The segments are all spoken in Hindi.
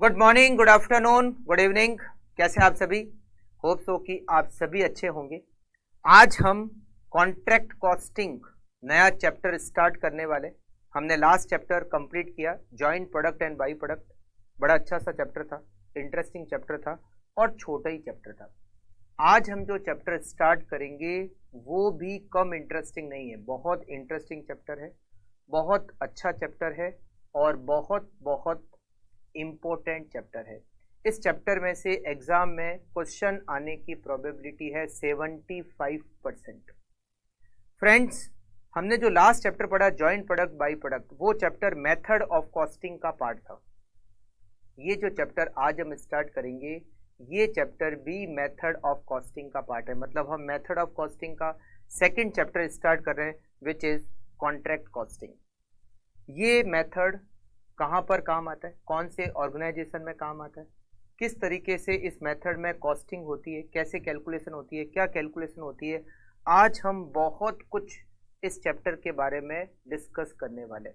Good morning, good afternoon, good evening. कैसे आप सभी? होप सो कि आप सभी अच्छे होंगे। आज हम कॉन्ट्रैक्ट कॉस्टिंग नया चैप्टर स्टार्ट करने वाले। हमने लास्ट चैप्टर कंप्लीट किया, joint product and by product. बड़ा अच्छा सा चैप्टर था, इंटरेस्टिंग चैप्टर था और छोटा ही चैप्टर था। आज हम जो चैप्टर स्टार्ट करेंगे वो भी कम इंटरेस्टिंग नहीं है, बहुत इंटरेस्टिंग चैप्टर है, बहुत अच्छा चैप्टर है और बहुत बहुत इम्पोर्टेंट चैप्टर है। इस चैप्टर में से एग्जाम में क्वेश्चन आने की प्रोबेबिलिटी है 75%। फ्रेंड्स, हमने जो लास्ट चैप्टर पढ़ा जॉइंट प्रोडक्ट बाई प्रोडक्ट, वो चैप्टर मेथड ऑफ कॉस्टिंग का पार्ट था। ये जो चैप्टर आज हम स्टार्ट करेंगे ये चैप्टर भी मेथड ऑफ कॉस्टिंग का पार्ट है। मतलब हम मेथड ऑफ कॉस्टिंग का सेकंड चैप्टर स्टार्ट कर रहे हैं विच इज कॉन्ट्रैक्ट कॉस्टिंग। ये मेथड कहाँ पर काम आता है, कौन से ऑर्गेनाइजेशन में काम आता है, किस तरीके से इस मेथड में कॉस्टिंग होती है, कैसे कैलकुलेशन होती है, क्या कैलकुलेशन होती है, आज हम बहुत कुछ इस चैप्टर के बारे में डिस्कस करने वाले।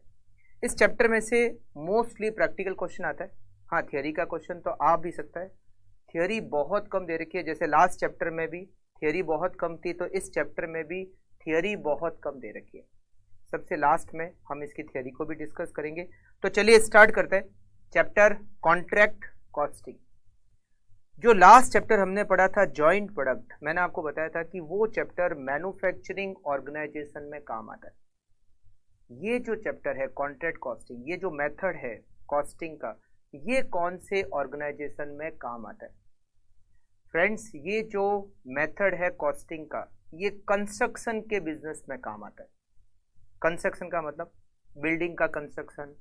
इस चैप्टर में से मोस्टली प्रैक्टिकल क्वेश्चन आता है। हाँ, थियोरी का क्वेश्चन तो आ भी सकता है। थियोरी बहुत कम दे रखी है, जैसे लास्ट चैप्टर में भी थियोरी बहुत कम थी, तो इस चैप्टर में भी थियोरी बहुत कम दे रखी है। सबसे लास्ट में हम इसकी थियोरी को भी डिस्कस करेंगे। तो चलिए स्टार्ट करते हैं चैप्टर कॉन्ट्रैक्ट कॉस्टिंग। जो लास्ट चैप्टर हमने पढ़ा था जॉइंट प्रोडक्ट, मैंने आपको बताया था कि वो चैप्टर मैन्युफैक्चरिंग ऑर्गेनाइजेशन में काम आता है। ये जो चैप्टर है कॉन्ट्रैक्ट कॉस्टिंग, ये जो मेथड है कॉस्टिंग का, ये कौन से ऑर्गेनाइजेशन में काम आता है? फ्रेंड्स, ये जो मेथड है कॉस्टिंग का, ये कंस्ट्रक्शन के बिजनेस में काम आता है। कंस्ट्रक्शन का मतलब बिल्डिंग का कंस्ट्रक्शन,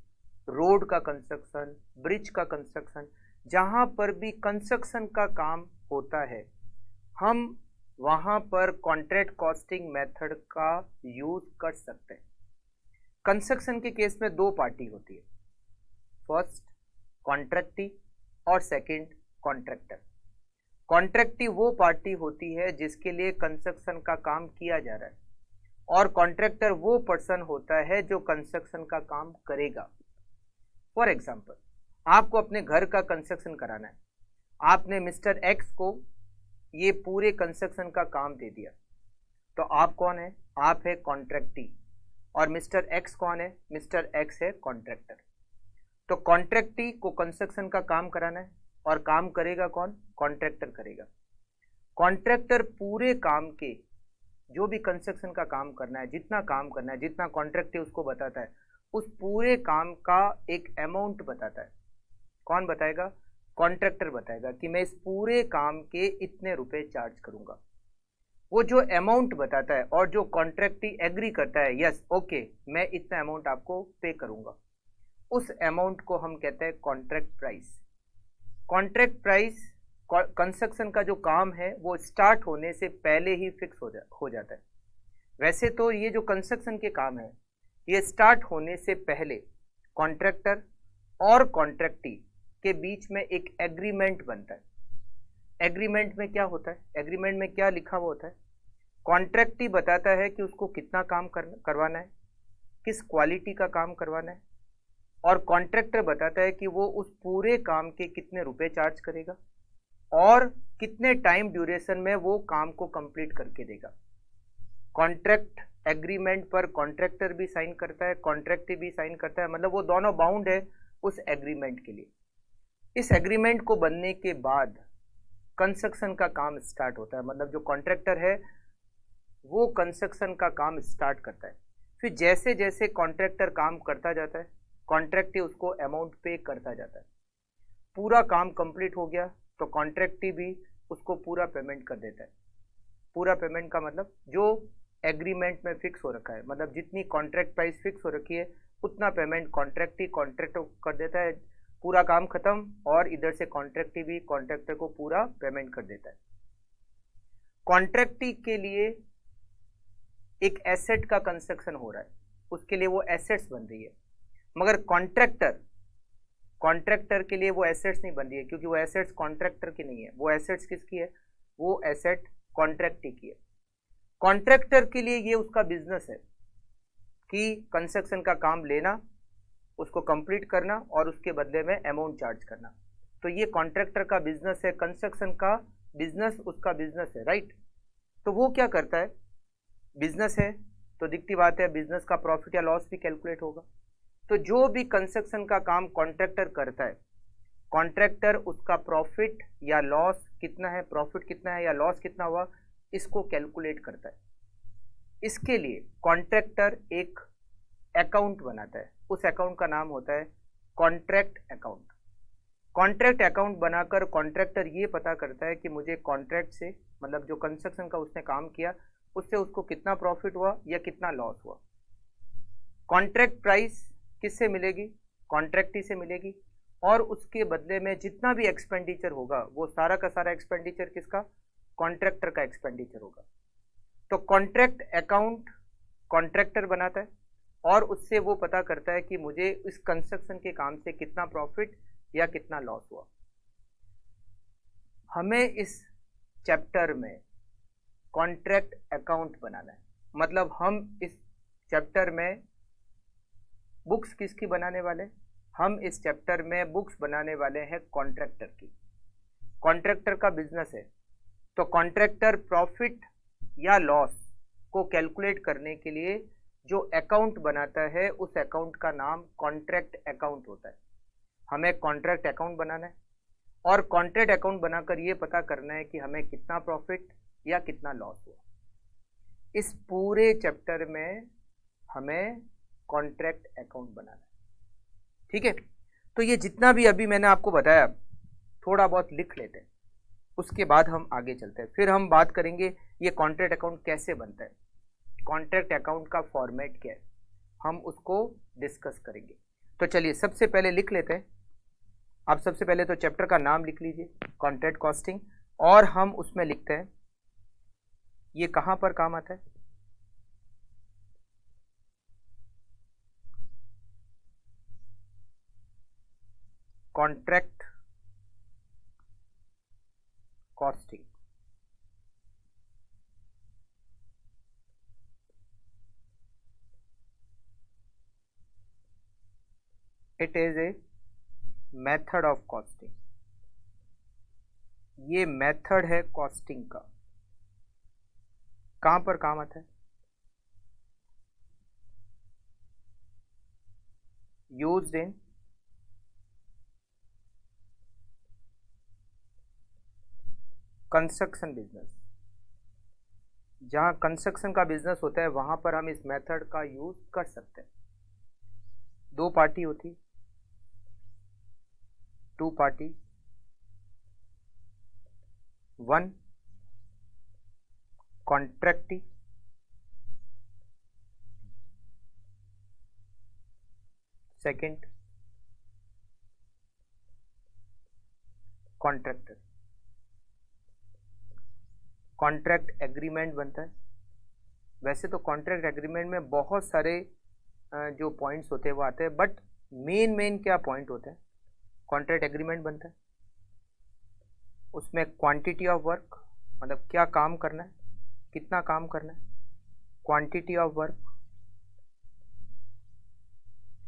रोड का कंस्ट्रक्शन, ब्रिज का कंस्ट्रक्शन, जहां पर भी कंस्ट्रक्शन का काम होता है हम वहां पर कॉन्ट्रैक्ट कॉस्टिंग मेथड का यूज कर सकते हैं। कंस्ट्रक्शन के केस में दो पार्टी होती है, फर्स्ट कॉन्ट्रैक्टी और सेकंड कॉन्ट्रैक्टर। कॉन्ट्रैक्टी वो पार्टी होती है जिसके लिए कंस्ट्रक्शन का काम किया जा रहा है और कॉन्ट्रैक्टर वो पर्सन होता है जो कंस्ट्रक्शन का काम करेगा। फॉर एग्जाम्पल, आपको अपने घर का कंस्ट्रक्शन कराना है, आपने मिस्टर एक्स को ये पूरे कंस्ट्रक्शन का काम दे दिया, तो आप कौन है? आप है कॉन्ट्रैक्टी। और मिस्टर एक्स कौन है? मिस्टर एक्स है कॉन्ट्रैक्टर। तो कॉन्ट्रैक्टी को कंस्ट्रक्शन का काम कराना है और काम करेगा कौन? कॉन्ट्रैक्टर करेगा। कॉन्ट्रैक्टर पूरे काम के जो भी कंस्ट्रक्शन का काम करना है, जितना काम करना है, जितना कॉन्ट्रैक्ट उसको बताता है, उस पूरे काम का एक अमाउंट बताता है। कौन बताएगा? कॉन्ट्रैक्टर बताएगा कि मैं इस पूरे काम के इतने रुपए चार्ज करूंगा। वो जो अमाउंट बताता है और जो कॉन्ट्रैक्टी एग्री करता है, यस ओके मैं इतना अमाउंट आपको पे करूंगा, उस अमाउंट को हम कहते हैं contract price. Contract price construction का जो काम है वो स्टार्ट होने से पहले ही फिक्स हो जाता है। वैसे तो ये जो कंस्ट्रक्शन के काम है ये स्टार्ट होने से पहले कॉन्ट्रैक्टर और कॉन्ट्रैक्टी के बीच में एक एग्रीमेंट बनता है। एग्रीमेंट में क्या होता है? एग्रीमेंट में क्या लिखा हुआ होता है? कॉन्ट्रैक्टी बताता है कि उसको कितना काम करवाना है, किस क्वालिटी का काम करवाना है, और कॉन्ट्रैक्टर बताता है कि वो उस पूरे काम के कितने रुपए चार्ज करेगा और कितने टाइम ड्यूरेशन में वो काम को कंप्लीट करके देगा। कॉन्ट्रैक्ट एग्रीमेंट पर कॉन्ट्रैक्टर भी साइन करता है, कॉन्ट्रैक्टी भी साइन करता है, मतलब वो दोनों बाउंड है उस एग्रीमेंट के लिए। इस एग्रीमेंट को बनने के बाद कंस्ट्रक्शन का काम स्टार्ट होता है। मतलब जो कॉन्ट्रैक्टर है वो कंस्ट्रक्शन का काम स्टार्ट करता है। फिर जैसे जैसे कॉन्ट्रैक्टर काम करता जाता है, कॉन्ट्रैक्टी उसको अमाउंट पे करता जाता है। पूरा काम कंप्लीट हो गया तो कॉन्ट्रैक्टी भी उसको पूरा पेमेंट कर देता है। पूरा पेमेंट का मतलब जो एग्रीमेंट में फिक्स हो रखा है, मतलब जितनी कॉन्ट्रैक्ट प्राइस फिक्स हो रखी है उतना पेमेंट कॉन्ट्रैक्टी कॉन्ट्रैक्टर कर देता है। पूरा काम खत्म और इधर से कॉन्ट्रैक्टी भी कॉन्ट्रैक्टर को पूरा पेमेंट कर देता है। कॉन्ट्रैक्टी के लिए एक एसेट का कंस्ट्रक्शन हो रहा है, उसके लिए वो एसेट्स बन रही है, मगर कॉन्ट्रैक्टर के लिए वो एसेट्स नहीं बन रही है, क्योंकि वो एसेट्स कॉन्ट्रैक्टर की नहीं है। वो एसेट्स किसकी है? वो एसेट कॉन्ट्रैक्टी की है। कॉन्ट्रैक्टर के लिए ये उसका बिजनेस है कि कंस्ट्रक्शन का काम लेना, उसको कंप्लीट करना और उसके बदले में अमाउंट चार्ज करना। तो ये कॉन्ट्रैक्टर का बिजनेस है, कंस्ट्रक्शन का बिजनेस उसका बिजनेस है, राइट। तो वो क्या करता है, बिजनेस है तो दिखती बात है बिजनेस का प्रॉफिट या लॉस भी कैलकुलेट होगा। तो जो भी कंस्ट्रक्शन का काम कॉन्ट्रैक्टर करता है, कॉन्ट्रैक्टर उसका प्रॉफिट या लॉस कितना है, प्रॉफिट कितना है या लॉस कितना हुआ, इसको कैलकुलेट करता है। इसके लिए कॉन्ट्रैक्टर एक अकाउंट बनाता है, उस अकाउंट का नाम होता है कॉन्ट्रैक्ट अकाउंट। कॉन्ट्रैक्ट अकाउंट बनाकर कॉन्ट्रैक्टर ये पता करता है कि मुझे कॉन्ट्रैक्ट से, मतलब जो कंस्ट्रक्शन का उसने काम किया उससे उसको कितना प्रॉफिट हुआ या कितना लॉस हुआ। कॉन्ट्रैक्ट प्राइस किससे मिलेगी, कॉन्ट्रैक्टी से मिलेगी, और उसके बदले में जितना भी एक्सपेंडिचर होगा वो सारा का सारा एक्सपेंडिचर किसका, कॉन्ट्रैक्टर का एक्सपेंडिचर होगा। तो कॉन्ट्रैक्ट अकाउंट कॉन्ट्रैक्टर बनाता है और उससे वो पता करता है कि मुझे इस कंस्ट्रक्शन के काम से कितना प्रॉफिट या कितना लॉस हुआ। हमें इस चैप्टर में कॉन्ट्रैक्ट अकाउंट बनाना है, मतलब हम इस चैप्टर में बुक्स किसकी बनाने वाले, हम इस चैप्टर में बुक्स बनाने वाले हैं कॉन्ट्रैक्टर की। कॉन्ट्रैक्टर का बिजनेस है, तो कॉन्ट्रैक्टर प्रॉफिट या लॉस को कैलकुलेट करने के लिए जो अकाउंट बनाता है उस अकाउंट का नाम कॉन्ट्रैक्ट अकाउंट होता है। हमें कॉन्ट्रैक्ट अकाउंट बनाना है और कॉन्ट्रैक्ट अकाउंट बनाकर ये पता करना है कि हमें कितना प्रॉफिट या कितना लॉस हुआ। इस पूरे चैप्टर में हमें कॉन्ट्रैक्ट अकाउंट बनाना है, ठीक है। तो ये जितना भी अभी मैंने आपको बताया थोड़ा बहुत लिख लेते हैं, उसके बाद हम आगे चलते हैं। फिर हम बात करेंगे ये कॉन्ट्रैक्ट अकाउंट कैसे बनता है, कॉन्ट्रैक्ट अकाउंट का फॉर्मेट क्या है, हम उसको डिस्कस करेंगे। तो चलिए सबसे पहले लिख लेते हैं। आप सबसे पहले तो चैप्टर का नाम लिख लीजिए, कॉन्ट्रैक्ट कॉस्टिंग, और हम उसमें लिखते हैं ये कहां पर काम आता है, contract costing. It is a method of costing, ये मेथड है कॉस्टिंग का। कहां पर काम आता है, यूज्ड इन कंस्ट्रक्शन बिजनेस। जहां कंस्ट्रक्शन का बिजनेस होता है वहां पर हम इस मेथड का यूज कर सकते हैं। दो पार्टी होती, two party, one contractee, second contractor. Contract agreement बनता है। वैसे तो कॉन्ट्रैक्ट एग्रीमेंट में बहुत सारे जो पॉइंट्स होते हैं वो आते हैं, बट मेन क्या पॉइंट होते हैं, कॉन्ट्रैक्ट एग्रीमेंट बनता है उसमें क्वांटिटी ऑफ वर्क, मतलब क्या काम करना है, कितना काम करना है, quantity of work,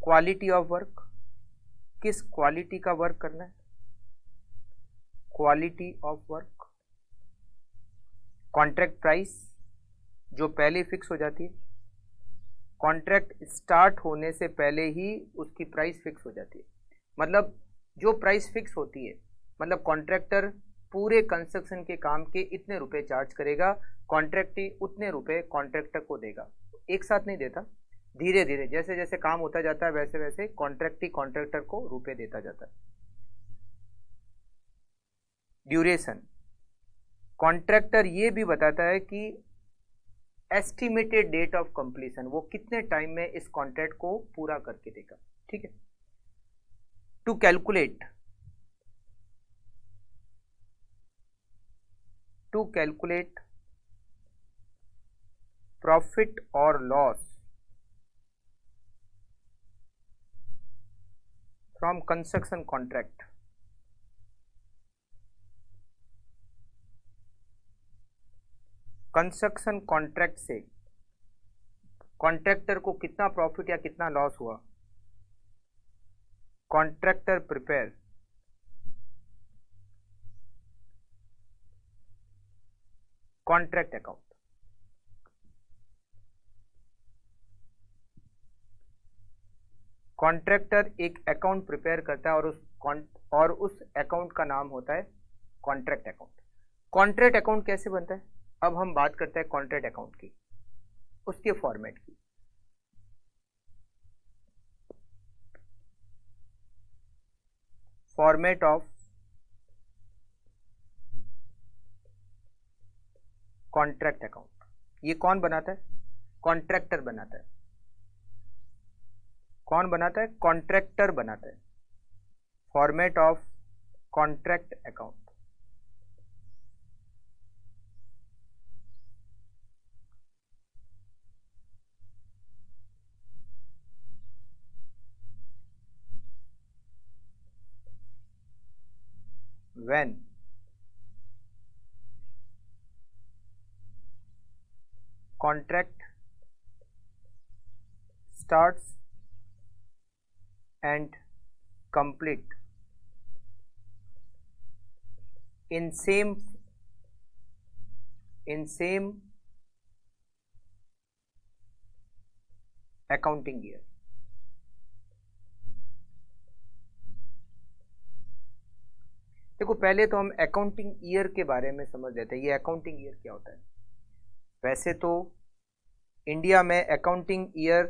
quality of work, किस क्वालिटी का वर्क करना है, quality of work, contract price जो पहले फिक्स हो जाती है, कॉन्ट्रैक्ट स्टार्ट होने से पहले ही उसकी प्राइस फिक्स हो जाती है। मतलब जो प्राइस फिक्स होती है, मतलब कॉन्ट्रैक्टर पूरे कंस्ट्रक्शन के काम के इतने रुपए चार्ज करेगा, कॉन्ट्रैक्टी उतने रुपए कॉन्ट्रैक्टर को देगा, एक साथ नहीं देता, धीरे धीरे जैसे जैसे काम होता जाता है वैसे वैसे कॉन्ट्रैक्टी कॉन्ट्रैक्टर को रुपए देता जाता है। ड्यूरेशन, कॉन्ट्रैक्टर ये भी बताता है कि एस्टिमेटेड डेट ऑफ कंप्लीशन, वो कितने टाइम में इस कॉन्ट्रैक्ट को पूरा करके देगा, ठीक है। टू कैलकुलेट प्रॉफिट और loss from construction contract. Construction contract से कॉन्ट्रैक्टर को कितना प्रॉफिट या कितना लॉस हुआ, contractor prepare contract account. Contractor एक अकाउंट प्रिपेयर करता है और उस अकाउंट का नाम होता है कॉन्ट्रैक्ट अकाउंट। कॉन्ट्रैक्ट अकाउंट कैसे बनता है, अब हम बात करते हैं कॉन्ट्रैक्ट अकाउंट की, उसके फॉर्मेट की। फॉर्मेट ऑफ कॉन्ट्रैक्ट अकाउंट, ये कौन बनाता है, कॉन्ट्रैक्टर बनाता है। कौन बनाता है, कॉन्ट्रैक्टर बनाता है। Format of contract account. when contract starts and complete in same accounting year। देखो पहले तो हम अकाउंटिंग ईयर के बारे में समझ लेते हैं, ये अकाउंटिंग ईयर क्या होता है। वैसे तो इंडिया में अकाउंटिंग ईयर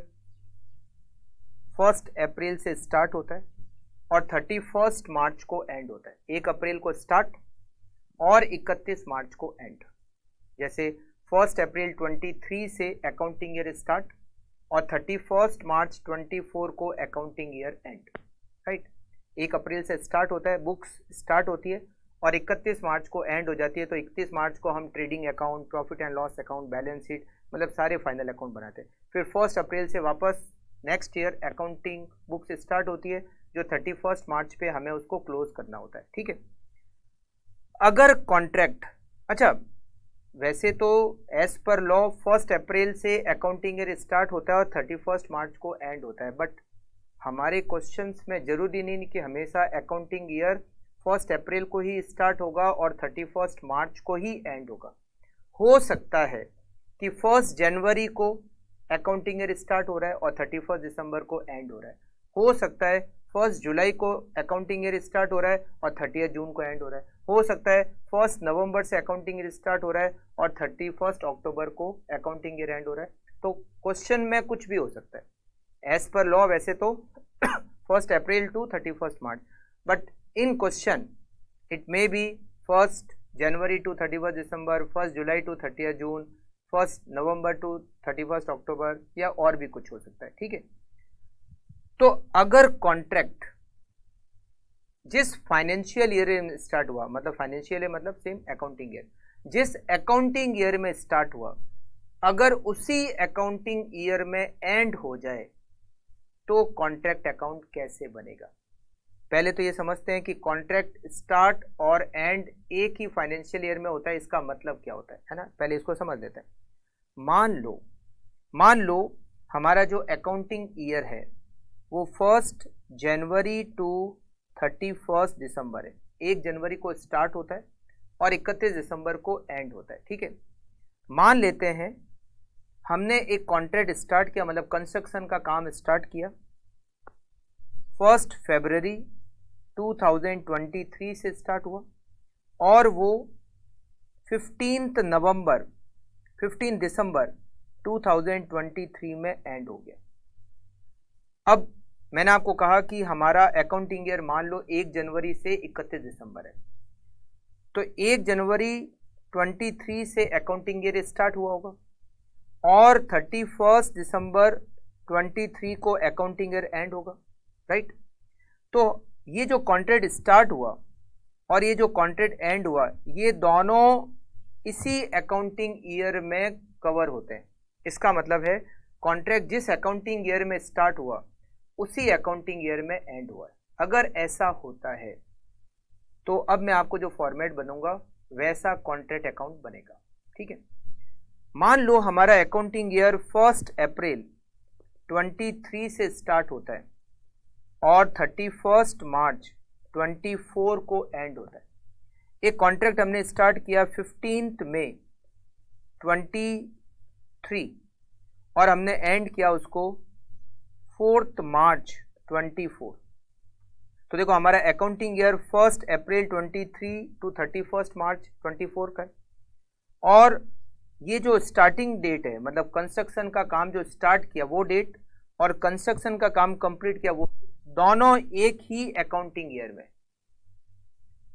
1 अप्रैल से स्टार्ट होता है और 31 मार्च को एंड होता है। 1 अप्रैल को स्टार्ट और 31 मार्च को एंड। जैसे 1 अप्रैल 23 से अकाउंटिंग ईयर स्टार्ट और 31 मार्च 24 को अकाउंटिंग ईयर एंड, राइट। 1 अप्रैल से स्टार्ट होता है, बुक्स स्टार्ट होती है और 31 मार्च को एंड हो जाती है। तो 31 मार्च को हम trading account, profit and loss account, balance sheet, मतलब सारे फाइनल अकाउंट बनाते हैं। फिर 1 अप्रैल से वापस next year accounting books start होती है, जो 31 मार्च पे हमें उसको क्लोज करना होता है, ठीक है। अगर कॉन्ट्रैक्ट, अच्छा वैसे तो एज पर लॉ 1 अप्रैल से अकाउंटिंग ईयर स्टार्ट होता है और 31 मार्च को एंड होता है, बट हमारे क्वेश्चंस में जरूरी नहीं कि हमेशा अकाउंटिंग ईयर 1 अप्रैल को ही स्टार्ट होगा और 31 मार्च को ही एंड होगा। हो सकता है कि 1 जनवरी को अकाउंटिंग ईयर स्टार्ट हो रहा है और 31 दिसंबर को एंड हो रहा है। हो सकता है 1 जुलाई को अकाउंटिंग ईयर स्टार्ट हो रहा है और 30 जून को एंड हो रहा है। हो सकता है 1 नवंबर से अकाउंटिंग ईयर स्टार्ट हो रहा है और 31 अक्टूबर को अकाउंटिंग ईयर एंड हो रहा है। तो क्वेश्चन में कुछ भी हो सकता है। एज पर लॉ वैसे तो 1 April to 31 March, but in question it may be 1 January to 31 December, 1 July to 30 June, 1 November to 31 October, या और भी कुछ हो सकता है, ठीक है। तो अगर कॉन्ट्रैक्ट जिस फाइनेंशियल ईयर में स्टार्ट हुआ, मतलब फाइनेंशियल ईयर मतलब सेम अकाउंटिंग ईयर, जिस अकाउंटिंग ईयर में स्टार्ट हुआ, अगर उसी अकाउंटिंग ईयर में एंड हो जाए तो कॉन्ट्रैक्ट अकाउंट कैसे बनेगा। पहले तो ये समझते हैं कि कॉन्ट्रैक्ट स्टार्ट और एंड एक ही फाइनेंशियल ईयर में होता है, इसका मतलब क्या होता है ना। पहले इसको समझ लेते हैं। मान लो हमारा जो अकाउंटिंग ईयर है वो 1 जनवरी टू 31 दिसंबर है। 1 जनवरी को स्टार्ट होता है और 31 दिसंबर को एंड होता है, ठीक है। मान लेते हैं हमने एक कॉन्ट्रैक्ट स्टार्ट किया, मतलब कंस्ट्रक्शन का काम स्टार्ट किया 1 फरवरी 2023 से स्टार्ट हुआ और वो 15 दिसंबर 2023 में एंड हो गया। अब मैंने आपको कहा कि हमारा अकाउंटिंग ईयर मान लो 1 जनवरी से 31 दिसंबर है, तो 1 जनवरी 23 से अकाउंटिंग ईयर स्टार्ट हुआ होगा और 31 दिसंबर 23 को अकाउंटिंग ईयर एंड होगा, राइट। तो ये जो कॉन्ट्रैक्ट स्टार्ट हुआ और ये जो कॉन्ट्रैक्ट एंड हुआ, ये दोनों इसी अकाउंटिंग ईयर में कवर होते हैं। इसका मतलब है कॉन्ट्रैक्ट जिस अकाउंटिंग ईयर में स्टार्ट हुआ उसी अकाउंटिंग ईयर में एंड हुआ है। अगर ऐसा होता है तो अब मैं आपको जो फॉर्मेट बनूंगा वैसा कॉन्ट्रैक्ट अकाउंट बनेगा, ठीक है। मान लो हमारा अकाउंटिंग ईयर 1 अप्रैल 23 से स्टार्ट होता है और 31 मार्च 24 को एंड होता है। एक कॉन्ट्रैक्ट हमने स्टार्ट किया 15 मई 23 और हमने एंड किया उसको 4 मार्च 24। तो देखो हमारा अकाउंटिंग ईयर 1 अप्रैल 23 टू 31 मार्च 24 का है। और ये जो स्टार्टिंग डेट है, मतलब कंस्ट्रक्शन का काम जो स्टार्ट किया वो डेट और कंस्ट्रक्शन का काम कंप्लीट किया वो, दोनों एक ही अकाउंटिंग ईयर में।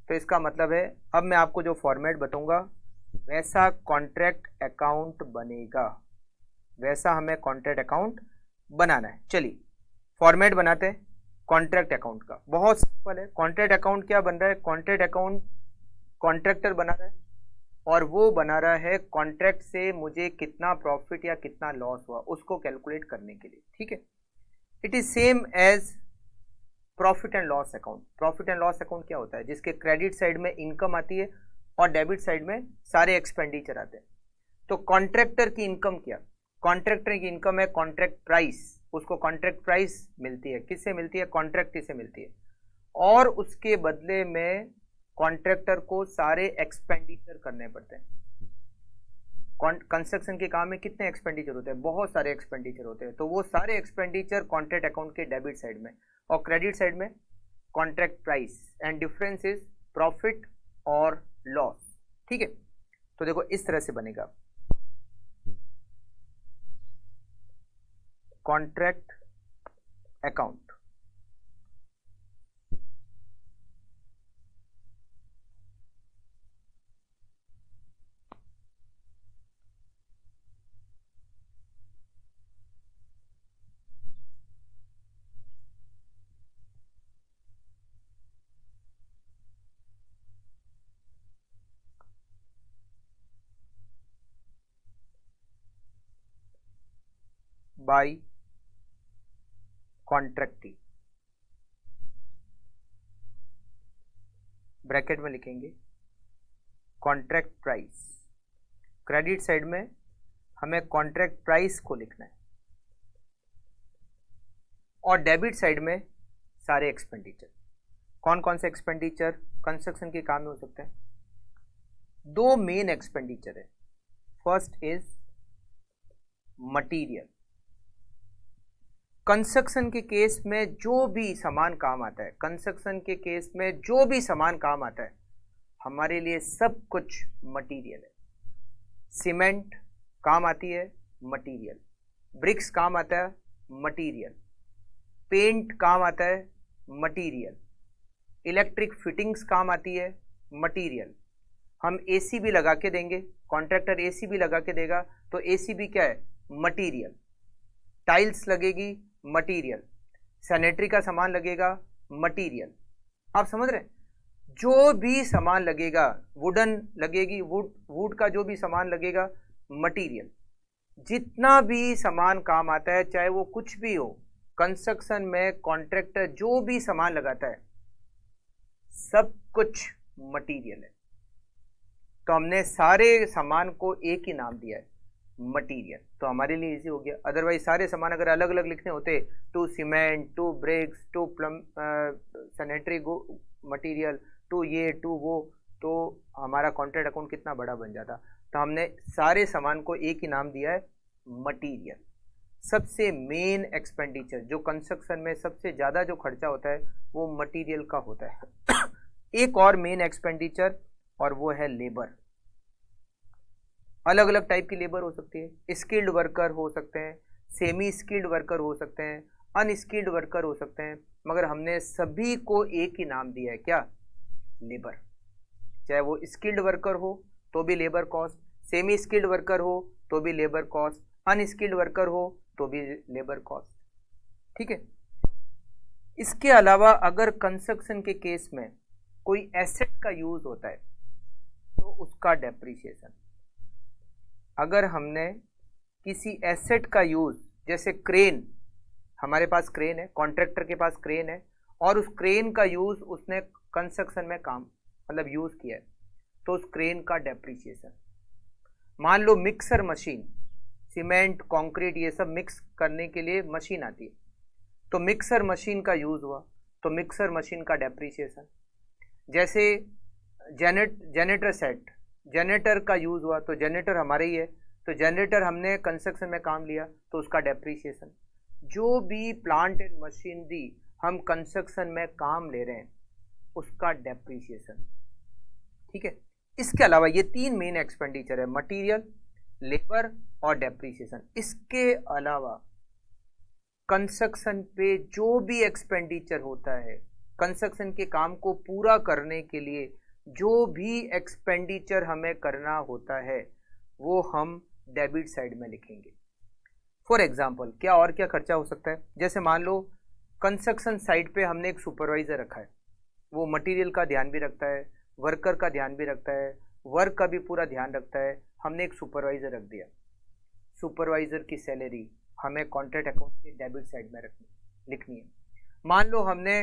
तो इसका मतलब है अब मैं आपको जो फॉर्मेट बताऊंगा वैसा कॉन्ट्रैक्ट अकाउंट बनेगा, वैसा हमें कॉन्ट्रैक्ट अकाउंट बनाना है। चलिए फॉर्मेट बनाते हैं कॉन्ट्रैक्ट अकाउंट का। बहुत सिंपल है। कॉन्ट्रैक्ट अकाउंट क्या बन रहा है? कॉन्ट्रैक्ट अकाउंट कॉन्ट्रैक्टर बना रहा है और वो बना रहा है कॉन्ट्रैक्ट से मुझे कितना प्रॉफिट या कितना लॉस हुआ उसको कैलकुलेट करने के लिए। ठीक है, it is same as profit and loss account. Profit and loss account क्या होता है? जिसके क्रेडिट साइड में इनकम आती है और डेबिट साइड में सारे एक्सपेंडिचर आते हैं। तो कॉन्ट्रैक्टर की इनकम क्या? कॉन्ट्रैक्टर की इनकम है कॉन्ट्रैक्ट प्राइस। उसको कॉन्ट्रैक्ट प्राइस मिलती है। किससे मिलती है? कॉन्ट्रैक्ट से मिलती है। और उसके बदले में कॉन्ट्रैक्टर को सारे एक्सपेंडिचर करने पड़ते हैं। कंस्ट्रक्शन के काम में कितने एक्सपेंडिचर होते हैं? बहुत सारे एक्सपेंडिचर होते हैं। तो वो सारे एक्सपेंडिचर कॉन्ट्रैक्ट अकाउंट के डेबिट साइड में और क्रेडिट साइड में contract price, and difference is profit और लॉस। ठीक है, तो देखो इस तरह से बनेगा कॉन्ट्रैक्ट अकाउंट। बाय कॉन्ट्रैक्टी, ब्रैकेट में लिखेंगे कॉन्ट्रैक्ट प्राइस। क्रेडिट साइड में हमें कॉन्ट्रैक्ट प्राइस को लिखना है और डेबिट साइड में सारे एक्सपेंडिचर। कौन कौन से एक्सपेंडिचर कंस्ट्रक्शन के काम में हो सकते हैं? दो मेन एक्सपेंडिचर है। First is material. कंस्ट्रक्शन के केस में जो भी सामान काम आता है, कंस्ट्रक्शन के केस में जो भी सामान काम आता है हमारे लिए सब कुछ मटेरियल है। सीमेंट काम आती है, मटेरियल। ब्रिक्स काम आता है, मटेरियल। पेंट काम आता है, मटेरियल। इलेक्ट्रिक फिटिंग्स काम आती है, मटेरियल। हम एसी भी लगा के देंगे, कॉन्ट्रैक्टर एसी भी लगा के देगा तो एसी भी क्या है? मटेरियल। टाइल्स लगेगी, मटेरियल। सैनिटरी का सामान लगेगा, मटेरियल। आप समझ रहे हैं? जो भी सामान लगेगा, वुडन लगेगी, वुड का जो भी सामान लगेगा, मटेरियल। जितना भी सामान काम आता है चाहे वो कुछ भी हो, कंस्ट्रक्शन में कॉन्ट्रैक्टर जो भी सामान लगाता है सब कुछ मटेरियल है। तो हमने सारे सामान को एक ही नाम दिया है, मटेरियल। तो हमारे लिए इजी हो गया। अदरवाइज सारे सामान अगर अलग अलग लिखने होते, to cement, to bricks, to sanitary material, to ये टू वो, तो हमारा कॉन्ट्रैक्ट अकाउंट कितना बड़ा बन जाता। तो हमने सारे सामान को एक ही नाम दिया है, मटेरियल। सबसे मेन एक्सपेंडिचर जो कंस्ट्रक्शन में सबसे ज़्यादा जो खर्चा होता है वो मटेरियल का होता है। एक और मेन एक्सपेंडिचर और वो है लेबर। अलग अलग टाइप की लेबर हो सकती है। स्किल्ड वर्कर हो सकते हैं, सेमी स्किल्ड वर्कर हो सकते हैं, अनस्किल्ड वर्कर हो सकते हैं, मगर हमने सभी को एक ही नाम दिया है, क्या? लेबर। चाहे वो स्किल्ड वर्कर हो तो भी labour cost, semi skilled worker हो तो भी लेबर कॉस्ट, अनस्किल्ड वर्कर हो तो भी लेबर कॉस्ट। ठीक है, इसके अलावा अगर कंस्ट्रक्शन के केस में कोई एसेट का यूज होता है तो उसका डेप्रिसिएशन। अगर हमने किसी एसेट का यूज, जैसे क्रेन, हमारे पास क्रेन है, कॉन्ट्रैक्टर के पास क्रेन है और उस क्रेन का यूज उसने कंस्ट्रक्शन में काम मतलब यूज किया है, तो उस क्रेन का डेप्रिसिएशन। मान लो मिक्सर मशीन, सीमेंट, कंक्रीट ये सब मिक्स करने के लिए मशीन आती है, तो मिक्सर मशीन का यूज हुआ तो मिक्सर मशीन का डेप्रिसिएशन। जैसे जेनेटर सेट, जनरेटर का यूज हुआ तो जनरेटर हमारे ही है, तो जनरेटर हमने कंस्ट्रक्शन में काम लिया तो उसका डेप्रीशिएशन। जो भी प्लांट एंड मशीनरी हम कंस्ट्रक्शन में काम ले रहे हैं उसका डेप्रीशिएशन। ठीक है, इसके अलावा ये तीन मेन एक्सपेंडिचर है, मटेरियल, लेबर और डेप्रीशिएशन। इसके अलावा कंस्ट्रक्शन पे जो भी एक्सपेंडिचर होता है, कंस्ट्रक्शन के काम को पूरा करने के लिए जो भी एक्सपेंडिचर हमें करना होता है वो हम डेबिट साइड में लिखेंगे। फॉर एग्जाम्पल क्या और क्या खर्चा हो सकता है, जैसे मान लो कंस्ट्रक्शन साइट पे हमने एक सुपरवाइजर रखा है, वो मटेरियल का ध्यान भी रखता है, वर्कर का ध्यान भी रखता है, वर्क का भी पूरा ध्यान रखता है। हमने एक सुपरवाइजर रख दिया, सुपरवाइजर की सैलरी हमें कॉन्ट्रैक्ट अकाउंट के डेबिट साइड में लिखनी है। मान लो हमने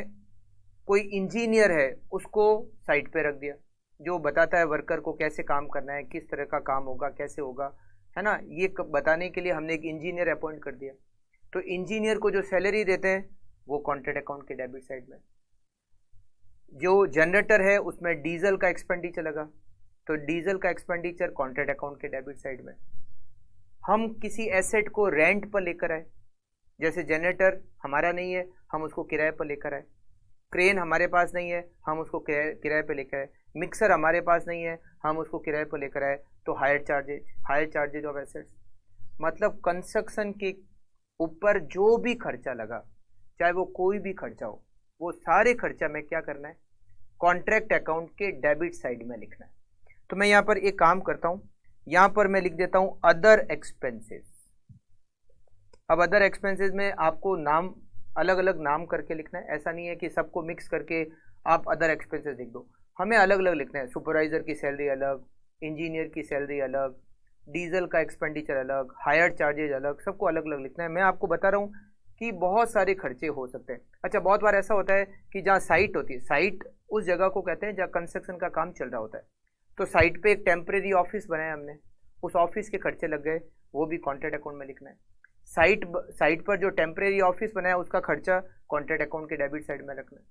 कोई इंजीनियर है उसको साइड पे रख दिया, जो बताता है वर्कर को कैसे काम करना है, किस तरह का काम होगा, कैसे होगा, है ना, ये बताने के लिए हमने एक इंजीनियर अपॉइंट कर दिया। तो इंजीनियर को जो सैलरी देते हैं वो कॉन्ट्रैक्ट अकाउंट के डेबिट साइड में। जो जनरेटर है उसमें डीजल का एक्सपेंडिचर लगा तो डीजल का एक्सपेंडिचर कॉन्ट्रैक्ट अकाउंट के डेबिट साइड में। हम किसी एसेट को रेंट पर लेकर आए, जैसे जनरेटर हमारा नहीं है हम उसको किराए पर लेकर आए, क्रेन हमारे पास नहीं है हम उसको किराए पर लेकर आए, मिक्सर हमारे पास नहीं है हम उसको किराए पर लेकर आए, तो हायर चार्जेज ऑफ एसेट्स। मतलब कंस्ट्रक्शन के ऊपर जो भी खर्चा लगा, चाहे वो कोई भी खर्चा हो, वो सारे खर्चा में क्या करना है, कॉन्ट्रैक्ट अकाउंट के डेबिट साइड में लिखना है। तो मैं यहाँ पर एक काम करता हूँ, यहाँ पर मैं लिख देता हूँ अदर एक्सपेंसेस। अब अदर एक्सपेंसेस में आपको नाम अलग अलग नाम करके लिखना है, ऐसा नहीं है कि सबको मिक्स करके आप अदर एक्सपेंसेस लिख दो, हमें अलग अलग लिखना है। सुपरवाइजर की सैलरी अलग, इंजीनियर की सैलरी अलग, डीजल का एक्सपेंडिचर अलग, हायर चार्जेज अलग, सबको अलग अलग लिखना है। मैं आपको बता रहा हूँ कि बहुत सारे खर्चे हो सकते हैं। अच्छा, बहुत बार ऐसा होता है कि जहाँ साइट होती है, साइट उस जगह को कहते हैं जहाँ कंस्ट्रक्शन का काम चल रहा होता है, तो साइट पे एक टेम्परेरी ऑफिस बनाया हमने, उस ऑफिस के खर्चे लग गए, वो भी कॉन्ट्रैक्ट अकाउंट में लिखना है। साइट पर जो टेम्परेरी ऑफिस बनाया उसका खर्चा कॉन्ट्रैक्ट अकाउंट के डेबिट साइड में रखना है।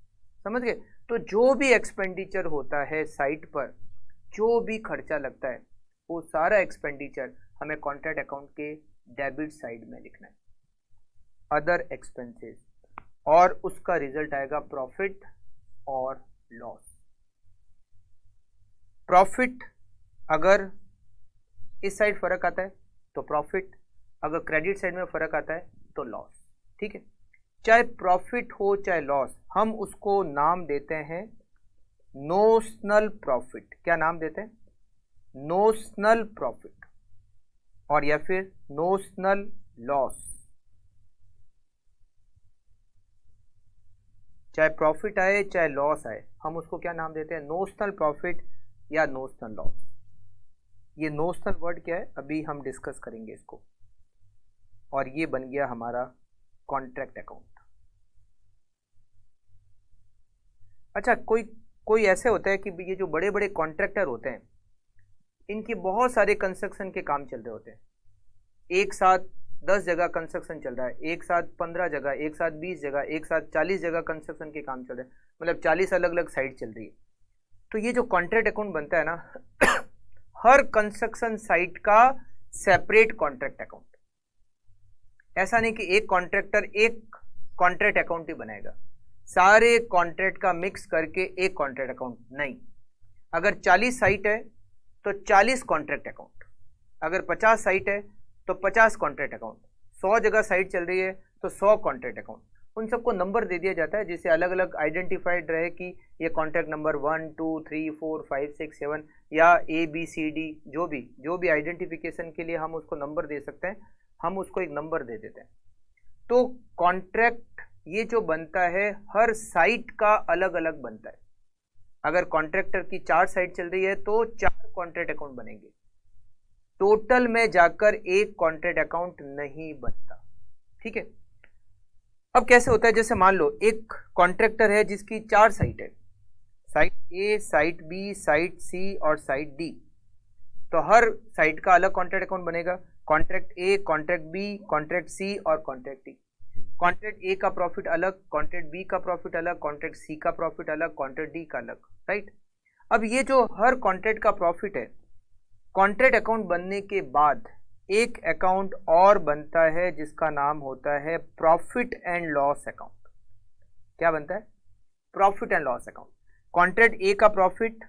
समझ गए? तो जो भी एक्सपेंडिचर होता है साइट पर, जो भी खर्चा लगता है, वो सारा एक्सपेंडिचर हमें कॉन्ट्रैक्ट अकाउंट के डेबिट साइड में लिखना है, अदर एक्सपेंसेस, और उसका रिजल्ट आएगा प्रॉफिट और लॉस। प्रॉफिट अगर इस साइड फर्क आता है तो प्रॉफिट, अगर क्रेडिट साइड में फर्क आता है तो लॉस। ठीक है, चाहे प्रॉफिट हो चाहे लॉस, हम उसको नाम देते हैं नोशनल प्रॉफिट। क्या नाम देते हैं? नोशनल प्रॉफिट, और या फिर नोशनल लॉस। चाहे प्रॉफिट आए चाहे लॉस आए, हम उसको क्या नाम देते हैं? नोशनल प्रॉफिट या नोशनल लॉस। ये नोशनल वर्ड क्या है अभी हम डिस्कस करेंगे इसको। और ये बन गया हमारा कॉन्ट्रैक्ट अकाउंट। अच्छा, कोई ऐसे होता है कि ये जो बड़े बड़े कॉन्ट्रैक्टर होते हैं, इनके बहुत सारे कंस्ट्रक्शन के काम चल रहे होते हैं, एक साथ 10 जगह कंस्ट्रक्शन चल रहा है, एक साथ 15 जगह, एक साथ 20 जगह, एक साथ 40 जगह कंस्ट्रक्शन के काम चल रहे हैं, मतलब 40 अलग अलग साइट चल रही है। तो ये जो कॉन्ट्रैक्ट अकाउंट बनता है ना हर कंस्ट्रक्शन साइट का सेपरेट कॉन्ट्रैक्ट अकाउंट। ऐसा नहीं कि एक कॉन्ट्रैक्टर एक कॉन्ट्रैक्ट अकाउंट ही बनाएगा, सारे कॉन्ट्रैक्ट का मिक्स करके एक कॉन्ट्रैक्ट अकाउंट नहीं। अगर 40 साइट है तो 40 कॉन्ट्रैक्ट अकाउंट, अगर 50 साइट है तो 50 कॉन्ट्रैक्ट अकाउंट, 100 जगह साइट चल रही है तो 100 कॉन्ट्रैक्ट अकाउंट। उन सबको नंबर दे दिया जाता है जिससे अलग अलग आइडेंटिफाइड रहे कि ये कॉन्ट्रैक्ट नंबर 1 2 3 4 5 6 7 या ABCD, जो भी आइडेंटिफिकेशन के लिए हम उसको नंबर दे सकते हैं, हम उसको एक नंबर दे देते हैं। तो कॉन्ट्रैक्ट ये जो बनता है हर साइट का अलग अलग बनता है। अगर कॉन्ट्रैक्टर की 4 साइट चल रही है तो 4 कॉन्ट्रैक्ट अकाउंट बनेंगे, टोटल में जाकर एक कॉन्ट्रैक्ट अकाउंट नहीं बनता। ठीक है, अब कैसे होता है, जैसे मान लो एक कॉन्ट्रैक्टर है जिसकी 4 साइट है, site A, site B, site C और साइट D, तो हर साइट का अलग कॉन्ट्रैक्ट अकाउंट बनेगा, contract A, contract B, contract C और कॉन्ट्रैक्ट D। कॉन्ट्रैक्ट A का प्रॉफिट अलग, कॉन्ट्रैक्ट B का प्रॉफिट अलग, कॉन्ट्रैक्ट C का प्रॉफिट अलग, कॉन्ट्रैक्ट D का अलग, राइट। अब ये जो हर कॉन्ट्रैक्ट का प्रॉफिट है कॉन्ट्रैक्ट अकाउंट बनने के बाद एक अकाउंट और बनता है जिसका नाम होता है प्रॉफिट एंड लॉस अकाउंट। क्या बनता है? Profit and loss account. Contract A का प्रॉफिट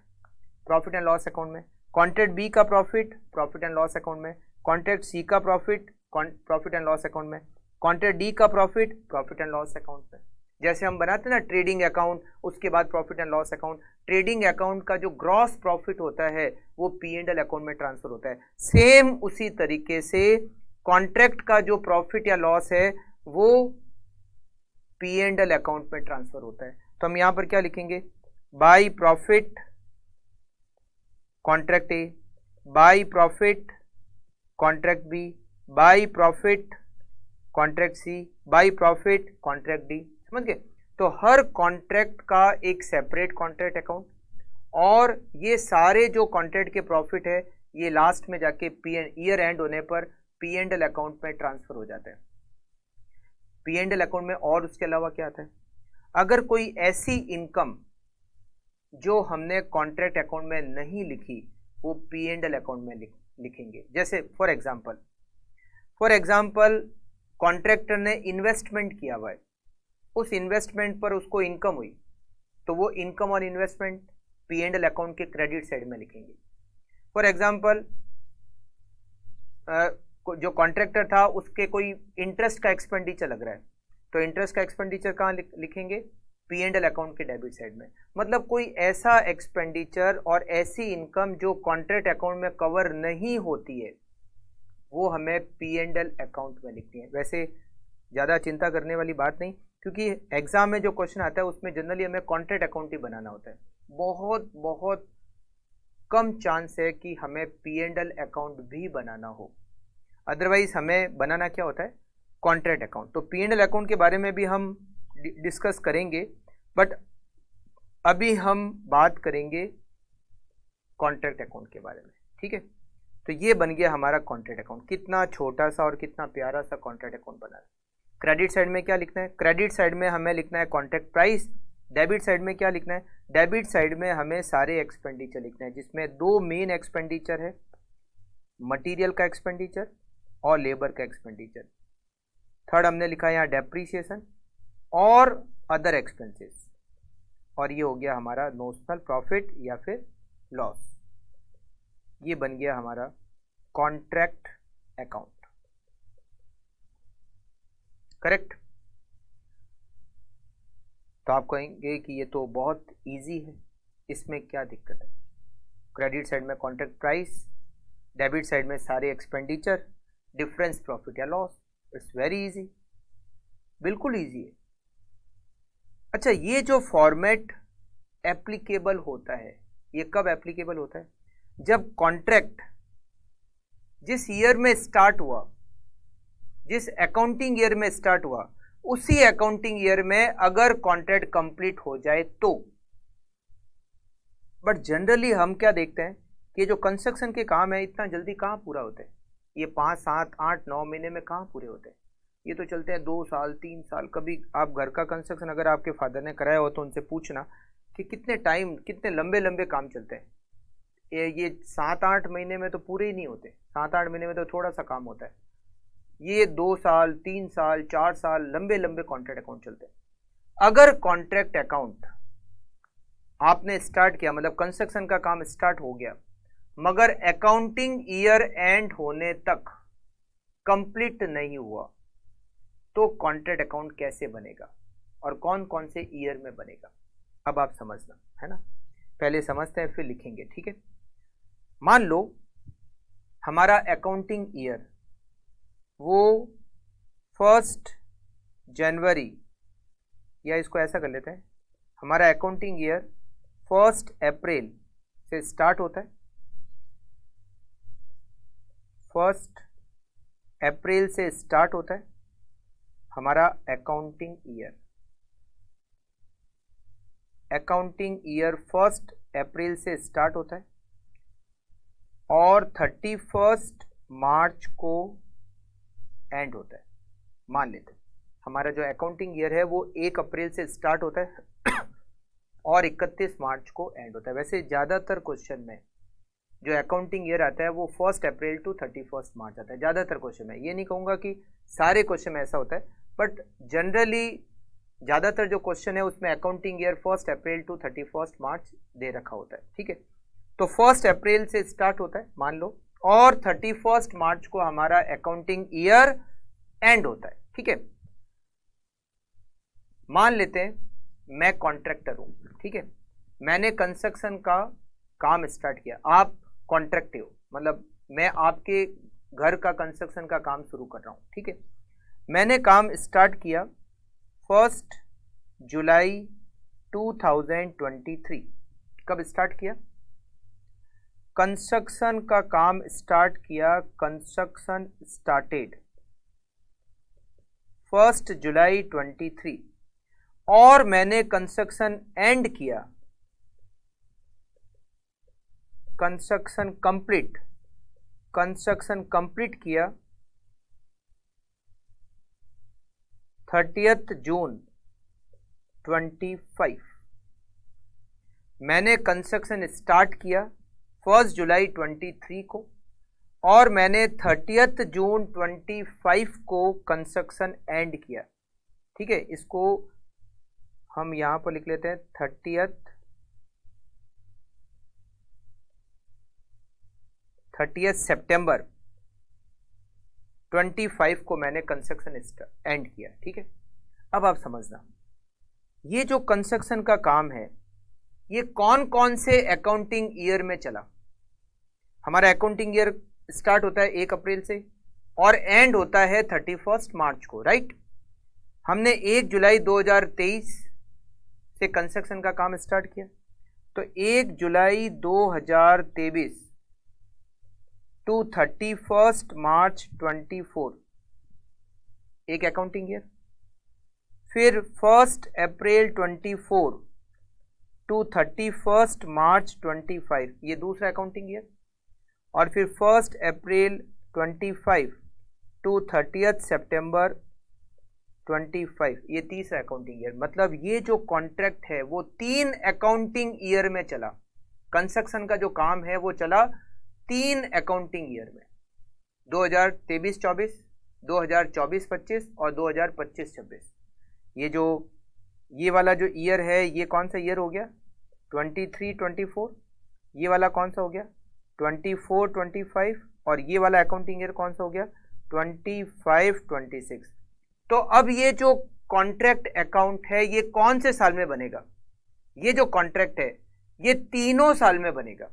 एंड लॉस अकाउंट में, कॉन्ट्रैक्ट बी का प्रॉफिट एंड लॉस अकाउंट में, कॉन्ट्रैक्ट सी का प्रॉफिट एंड लॉस अकाउंट में, कॉन्ट्रैक्ट डी का प्रॉफिट एंड लॉस अकाउंट में। जैसे हम बनाते हैं ना ट्रेडिंग अकाउंट, उसके बाद profit and loss account. Trading account का जो ग्रॉस प्रॉफिट होता है वो पी एंड एल अकाउंट में ट्रांसफर होता है। सेम उसी तरीके से कॉन्ट्रैक्ट का जो प्रॉफिट या लॉस है वो पी एंड एल अकाउंट में ट्रांसफर होता है। तो हम यहां पर क्या लिखेंगे? By profit contract A, by profit contract B, by profit contract C, by profit contract D. समझ गए? तो हर कॉन्ट्रैक्ट का एक सेपरेट कॉन्ट्रैक्ट अकाउंट, और ये सारे जो कॉन्ट्रैक्ट के प्रॉफिट है ये लास्ट में जाके ईयर एंड होने पर पी एंड एल अकाउंट में ट्रांसफर हो जाता है। पी एंड एल अकाउंट में और उसके अलावा क्या आता है? अगर कोई ऐसी इनकम जो हमने कॉन्ट्रैक्ट अकाउंट में नहीं लिखी वो पी एंड एल अकाउंट में लिखेंगे। जैसे फॉर एग्जाम्पल कॉन्ट्रैक्टर ने इन्वेस्टमेंट किया हुआ है, उस इन्वेस्टमेंट पर उसको इनकम हुई, तो वो इनकम और investment P and L account के क्रेडिट साइड में लिखेंगे। फॉर एग्जाम्पल जो कॉन्ट्रैक्टर था उसके कोई इंटरेस्ट का एक्सपेंडिचर लग रहा है, तो इंटरेस्ट का एक्सपेंडिचर कहाँ लिखेंगे? पी एंड एल अकाउंट के डेबिट साइड में। मतलब कोई ऐसा एक्सपेंडिचर और ऐसी इनकम जो कॉन्ट्रैक्ट अकाउंट में कवर नहीं होती है वो हमें पी एंड एल अकाउंट में लिखनी है। वैसे ज़्यादा चिंता करने वाली बात नहीं, क्योंकि एग्जाम में जो क्वेश्चन आता है उसमें जनरली हमें कॉन्ट्रैक्ट अकाउंट ही बनाना होता है। बहुत बहुत कम चांस है कि हमें पी एंड एल अकाउंट भी बनाना हो, अदरवाइज हमें बनाना क्या होता है? Contract account. तो पी एंड एल अकाउंट के बारे में भी हम डिस्कस करेंगे, बट अभी हम बात करेंगे कॉन्ट्रैक्ट अकाउंट के बारे में। ठीक है, तो ये बन गया हमारा कॉन्ट्रैक्ट अकाउंट। कितना छोटा सा और कितना प्यारा सा कॉन्ट्रैक्ट अकाउंट बना है। क्रेडिट साइड में क्या लिखना है? क्रेडिट साइड में हमें लिखना है कॉन्ट्रैक्ट प्राइस। डेबिट साइड में क्या लिखना है? डेबिट साइड में हमें सारे एक्सपेंडिचर लिखना है, जिसमें दो मेन एक्सपेंडिचर है, मटेरियल का एक्सपेंडिचर और लेबर का एक्सपेंडिचर। थर्ड हमने लिखा है यहाँ डेप्रीसिएशन और अदर एक्सपेंसेस, और ये हो गया हमारा नोशनल प्रॉफिट या फिर लॉस। ये बन गया हमारा कॉन्ट्रैक्ट अकाउंट। करेक्ट? तो आप कहेंगे कि ये तो बहुत इजी है, इसमें क्या दिक्कत है? क्रेडिट साइड में कॉन्ट्रैक्ट प्राइस, डेबिट साइड में सारे एक्सपेंडिचर, डिफरेंस प्रॉफिट या लॉस। इट्स वेरी इजी, बिल्कुल इजी है। अच्छा, ये जो फॉर्मेट एप्लीकेबल होता है ये कब एप्लीकेबल होता है? जब कॉन्ट्रैक्ट जिस ईयर में स्टार्ट हुआ, जिस अकाउंटिंग ईयर में स्टार्ट हुआ, उसी अकाउंटिंग ईयर में अगर कॉन्ट्रैक्ट कंप्लीट हो जाए तो। बट जनरली हम क्या देखते हैं कि जो कंस्ट्रक्शन के काम है इतना जल्दी कहाँ पूरा होते हैं? ये 5, 7, 8, 9 महीने में कहाँ पूरे होते हैं? ये तो चलते हैं 2 साल 3 साल। कभी आप घर का कंस्ट्रक्शन अगर आपके फादर ने कराया हो तो उनसे पूछना कि कितने लंबे लंबे काम चलते हैं। ये 7-8 महीने में तो पूरे ही नहीं होते, 7-8 महीने में तो थोड़ा सा काम होता है। ये 2 साल 3 साल 4 साल लंबे लंबे कॉन्ट्रैक्ट अकाउंट चलते हैं। अगर कॉन्ट्रैक्ट अकाउंट आपने स्टार्ट किया, मतलब कंस्ट्रक्शन का काम स्टार्ट हो गया, मगर अकाउंटिंग ईयर एंड होने तक कंप्लीट नहीं हुआ, तो कॉन्ट्रैक्ट अकाउंट कैसे बनेगा और कौन कौन से ईयर में बनेगा? अब आप समझना, है ना? पहले समझते हैं फिर लिखेंगे। ठीक है, मान लो हमारा अकाउंटिंग ईयर वो 1 जनवरी, या इसको ऐसा कर लेते हैं, हमारा अकाउंटिंग ईयर 1 अप्रैल से स्टार्ट होता है। 1 अप्रैल से स्टार्ट होता है हमारा अकाउंटिंग ईयर। अकाउंटिंग ईयर 1 अप्रैल से स्टार्ट होता है और 31 मार्च को एंड होता है। मान लेते हैं हमारा जो अकाउंटिंग ईयर है वो 1 अप्रैल से स्टार्ट होता है और 31 मार्च को एंड होता है। वैसे ज़्यादातर क्वेश्चन में जो अकाउंटिंग ईयर आता है वो 1 अप्रैल टू 31 मार्च आता है। ज़्यादातर क्वेश्चन में, ये नहीं कहूँगा कि सारे क्वेश्चन में ऐसा होता है, बट जनरली ज़्यादातर जो क्वेश्चन है उसमें अकाउंटिंग ईयर 1 अप्रैल टू 31 मार्च दे रखा होता है। ठीक है, तो 1 अप्रैल से स्टार्ट होता है मान लो, और 31 मार्च को हमारा अकाउंटिंग ईयर एंड होता है। ठीक है, मान लेते हैं मैं कॉन्ट्रैक्टर हूं। ठीक है, मैंने कंस्ट्रक्शन का काम स्टार्ट किया, आप कॉन्ट्रैक्टर हो, मतलब मैं आपके घर का कंस्ट्रक्शन का काम शुरू कर रहा हूं। ठीक है, मैंने काम स्टार्ट किया 1 जुलाई 2023। कब स्टार्ट किया? कंस्ट्रक्शन का काम स्टार्ट किया, कंस्ट्रक्शन स्टार्टेड 1 जुलाई 23, और मैंने कंस्ट्रक्शन एंड किया, कंस्ट्रक्शन कंप्लीट किया 30 जून 25। मैंने कंस्ट्रक्शन स्टार्ट किया 1 जुलाई 23 को, और मैंने 30 जून 25 को कंस्ट्रक्शन एंड किया। ठीक है, इसको हम यहां पर लिख लेते हैं 30 सितंबर 25 को मैंने कंस्ट्रक्शन एंड किया। ठीक है, अब आप समझना, ये जो कंस्ट्रक्शन का काम है ये कौन कौन से अकाउंटिंग ईयर में चला। हमारा अकाउंटिंग ईयर स्टार्ट होता है 1 अप्रैल से और एंड होता है 31 मार्च को, राइट। हमने 1 जुलाई 2023 से कंस्ट्रक्शन का काम स्टार्ट किया, तो 1 जुलाई 2023 टू 31 मार्च 24 एक अकाउंटिंग ईयर। फिर 1 अप्रैल 24 टू 31 मार्च 25 ये दूसरा अकाउंटिंग ईयर, और फिर 1 अप्रैल 25 टू 30 सितंबर 25 ये तीसरा अकाउंटिंग ईयर। मतलब ये जो कॉन्ट्रैक्ट है वो 3 अकाउंटिंग ईयर में चला। कंस्ट्रक्शन का जो काम है वो चला 3 अकाउंटिंग ईयर में, 2023-24, 2024-25 और 2025-26। ये वाला जो ईयर है ये कौन सा ईयर हो गया? 23-24। ये वाला कौन सा हो गया? 24-25। और ये वाला अकाउंटिंग ईयर कौन सा हो गया? 25-26। तो अब ये जो कॉन्ट्रैक्ट अकाउंट है ये कौन से साल में बनेगा? ये जो कॉन्ट्रैक्ट है ये तीनों साल में बनेगा।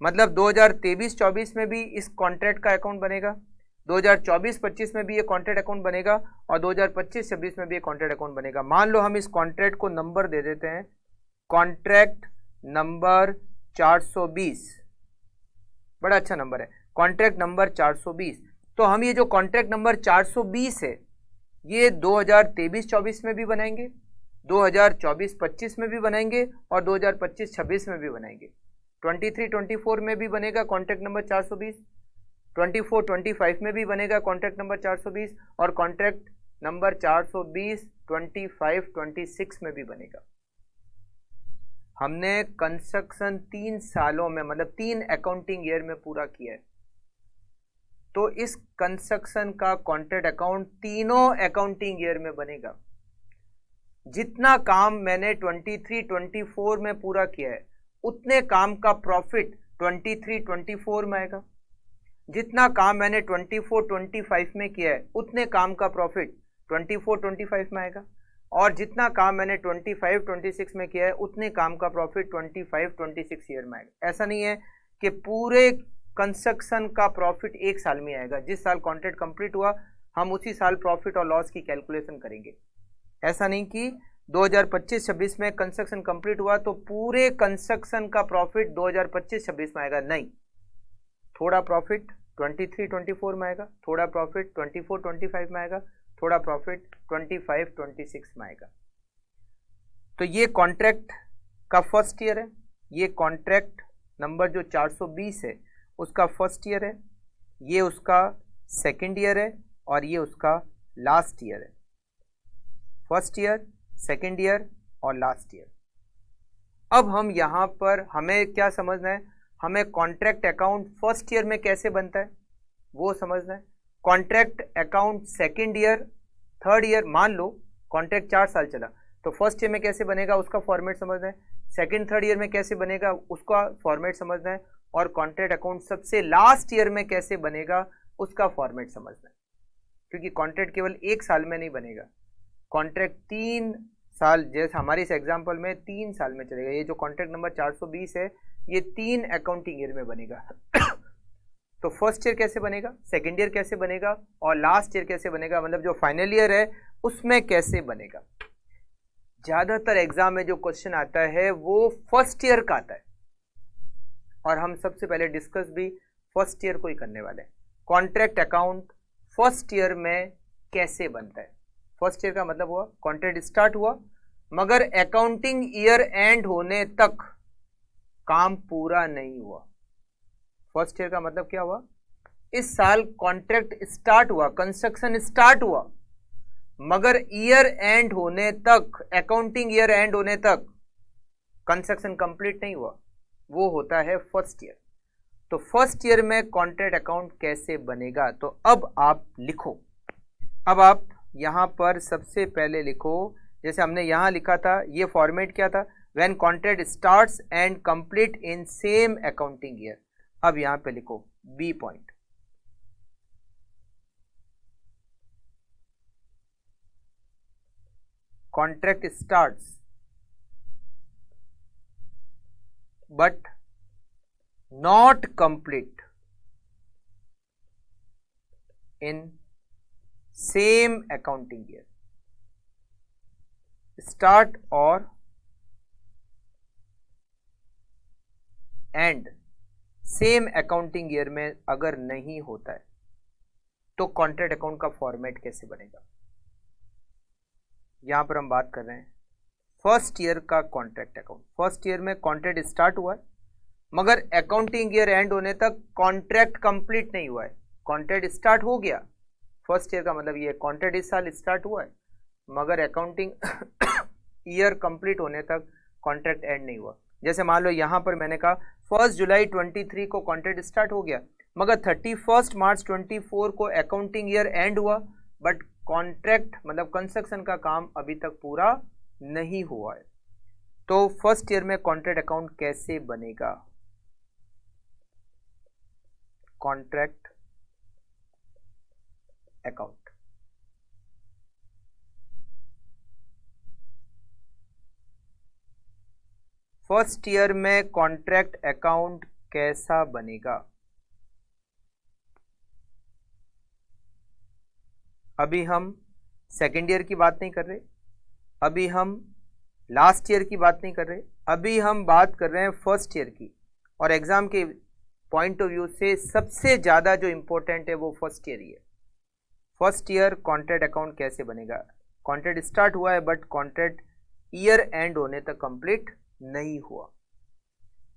मतलब 2023-24 में भी इस कॉन्ट्रैक्ट का अकाउंट बनेगा, 2024-25 में भी ये कॉन्ट्रैक्ट अकाउंट बनेगा, और 2025-26 में भी ये कॉन्ट्रैक्ट अकाउंट बनेगा। मान लो हम इस कॉन्ट्रैक्ट को नंबर दे देते हैं, कॉन्ट्रैक्ट नंबर 420, बड़ा अच्छा नंबर है, कॉन्ट्रैक्ट नंबर 420। तो हम ये जो कॉन्ट्रैक्ट नंबर 420 है ये 2023-24 में भी बनाएंगे, 2024-25 में भी बनाएंगे, और 2025-26 में भी बनाएंगे। 23-24 में भी बनेगा कॉन्ट्रैक्ट नंबर 420, 24-25 में भी बनेगा कॉन्ट्रैक्ट नंबर 420, और कॉन्ट्रैक्ट नंबर 420 25-26 में भी बनेगा। हमने कंस्ट्रक्शन 3 सालों में, मतलब 3 अकाउंटिंग ईयर में पूरा किया है। तो इस कंस्ट्रक्शन का कॉन्ट्रैक्ट अकाउंट तीनों अकाउंटिंग ईयर में बनेगा। जितना काम मैंने 23-24 में पूरा किया है उतने काम का प्रॉफिट 23-24 में आएगा। जितना काम मैंने 24-25 में किया है उतने काम का प्रॉफिट 24-25 में आएगा, और जितना काम मैंने 25-26 में किया है उतने काम का प्रॉफिट 25-26 ईयर में आएगा। ऐसा नहीं है कि पूरे कंस्ट्रक्शन का प्रॉफिट एक साल में आएगा, जिस साल कॉन्ट्रैक्ट कंप्लीट हुआ हम उसी साल प्रॉफिट और लॉस की कैलकुलेशन करेंगे। ऐसा नहीं कि 2025-26 में कंस्ट्रक्शन कंप्लीट हुआ तो पूरे कंस्ट्रक्शन का प्रॉफिट 2025-26 में आएगा, नहीं। थोड़ा प्रॉफिट 23-24 में आएगा, थोड़ा प्रॉफिट 24-25 में आएगा, थोड़ा प्रॉफिट 25-26 में आएगा। तो ये कॉन्ट्रैक्ट का फर्स्ट ईयर है, ये कॉन्ट्रैक्ट नंबर जो 420 है उसका फर्स्ट ईयर है, ये उसका सेकंड ईयर है, और ये उसका लास्ट ईयर है। फर्स्ट ईयर, सेकंड ईयर और लास्ट ईयर। अब हम यहाँ पर हमें क्या समझना है, हमें कॉन्ट्रैक्ट अकाउंट फर्स्ट ईयर में कैसे बनता है वो समझना है। Contract account second year, third year, मान लो कॉन्ट्रैक्ट 4 साल चला तो फर्स्ट ईयर में कैसे बनेगा उसका फॉर्मेट समझना है, सेकेंड थर्ड ईयर में कैसे बनेगा उसका फॉर्मेट समझना है, और कॉन्ट्रैक्ट अकाउंट सबसे लास्ट ईयर में कैसे बनेगा उसका फॉर्मेट समझना है। क्योंकि कॉन्ट्रैक्ट केवल 1 साल में नहीं बनेगा, कॉन्ट्रैक्ट 3 साल, जैसे हमारे इस एग्जाम्पल में 3 साल में चलेगा। ये जो कॉन्ट्रैक्ट नंबर 420 है ये 3 अकाउंटिंग ईयर में बनेगा। तो फर्स्ट ईयर कैसे बनेगा, सेकेंड ईयर कैसे बनेगा, और लास्ट ईयर कैसे बनेगा, मतलब जो फाइनल ईयर है उसमें कैसे बनेगा। ज्यादातर एग्जाम में जो क्वेश्चन आता है वो फर्स्ट ईयर का आता है, और हम सबसे पहले डिस्कस भी फर्स्ट ईयर को ही करने वाले हैं। कॉन्ट्रैक्ट अकाउंट फर्स्ट ईयर में कैसे बनता है। फर्स्ट ईयर का मतलब हुआ कॉन्ट्रैक्ट स्टार्ट हुआ मगर अकाउंटिंग ईयर एंड होने तक काम पूरा नहीं हुआ। फर्स्ट ईयर का मतलब क्या हुआ, इस साल कॉन्ट्रैक्ट स्टार्ट हुआ, कंस्ट्रक्शन स्टार्ट हुआ, मगर ईयर एंड होने तक, अकाउंटिंग ईयर एंड होने तक कंस्ट्रक्शन कंप्लीट नहीं हुआ, वो होता है फर्स्ट ईयर। तो फर्स्ट ईयर में कॉन्ट्रैक्ट अकाउंट कैसे बनेगा, तो अब आप लिखो। अब आप यहां पर सबसे पहले लिखो, जैसे हमने यहां लिखा था, ये फॉर्मेट क्या था, when contract starts and complete in same accounting year. अब यहां पे लिखो B point, contract starts but not complete in same accounting year. Start और एंड सेम अकाउंटिंग ईयर में अगर नहीं होता है तो कॉन्ट्रैक्ट अकाउंट का फॉर्मेट कैसे बनेगा। यहां पर हम बात कर रहे हैं फर्स्ट ईयर का कॉन्ट्रैक्ट अकाउंट। फर्स्ट ईयर में कॉन्ट्रैक्ट स्टार्ट हुआ है मगर अकाउंटिंग ईयर एंड होने तक कॉन्ट्रैक्ट कंप्लीट नहीं हुआ है। कॉन्ट्रैक्ट स्टार्ट हो गया, फर्स्ट ईयर का मतलब ये कॉन्ट्रैक्ट इस साल स्टार्ट हुआ है मगर अकाउंटिंग ईयर कंप्लीट होने तक कॉन्ट्रैक्ट एंड नहीं हुआ। जैसे मान लो यहां पर मैंने कहा 1 जुलाई 23 को कॉन्ट्रैक्ट स्टार्ट हो गया मगर 31 मार्च 24 को अकाउंटिंग ईयर एंड हुआ, बट कॉन्ट्रैक्ट मतलब कंस्ट्रक्शन का काम अभी तक पूरा नहीं हुआ है। तो फर्स्ट ईयर में कॉन्ट्रैक्ट अकाउंट कैसे बनेगा, कॉन्ट्रैक्ट अकाउंट। फर्स्ट ईयर में कॉन्ट्रैक्ट अकाउंट कैसा बनेगा। अभी हम सेकेंड ईयर की बात नहीं कर रहे, अभी हम लास्ट ईयर की बात नहीं कर रहे, अभी हम बात कर रहे हैं फर्स्ट ईयर की। और एग्जाम के पॉइंट ऑफ व्यू से सबसे ज्यादा जो इंपॉर्टेंट है वो फर्स्ट ईयर ही है। फर्स्ट ईयर कॉन्ट्रैक्ट अकाउंट कैसे बनेगा। कॉन्ट्रैक्ट स्टार्ट हुआ है बट कॉन्ट्रैक्ट ईयर एंड होने तक कंप्लीट नहीं हुआ।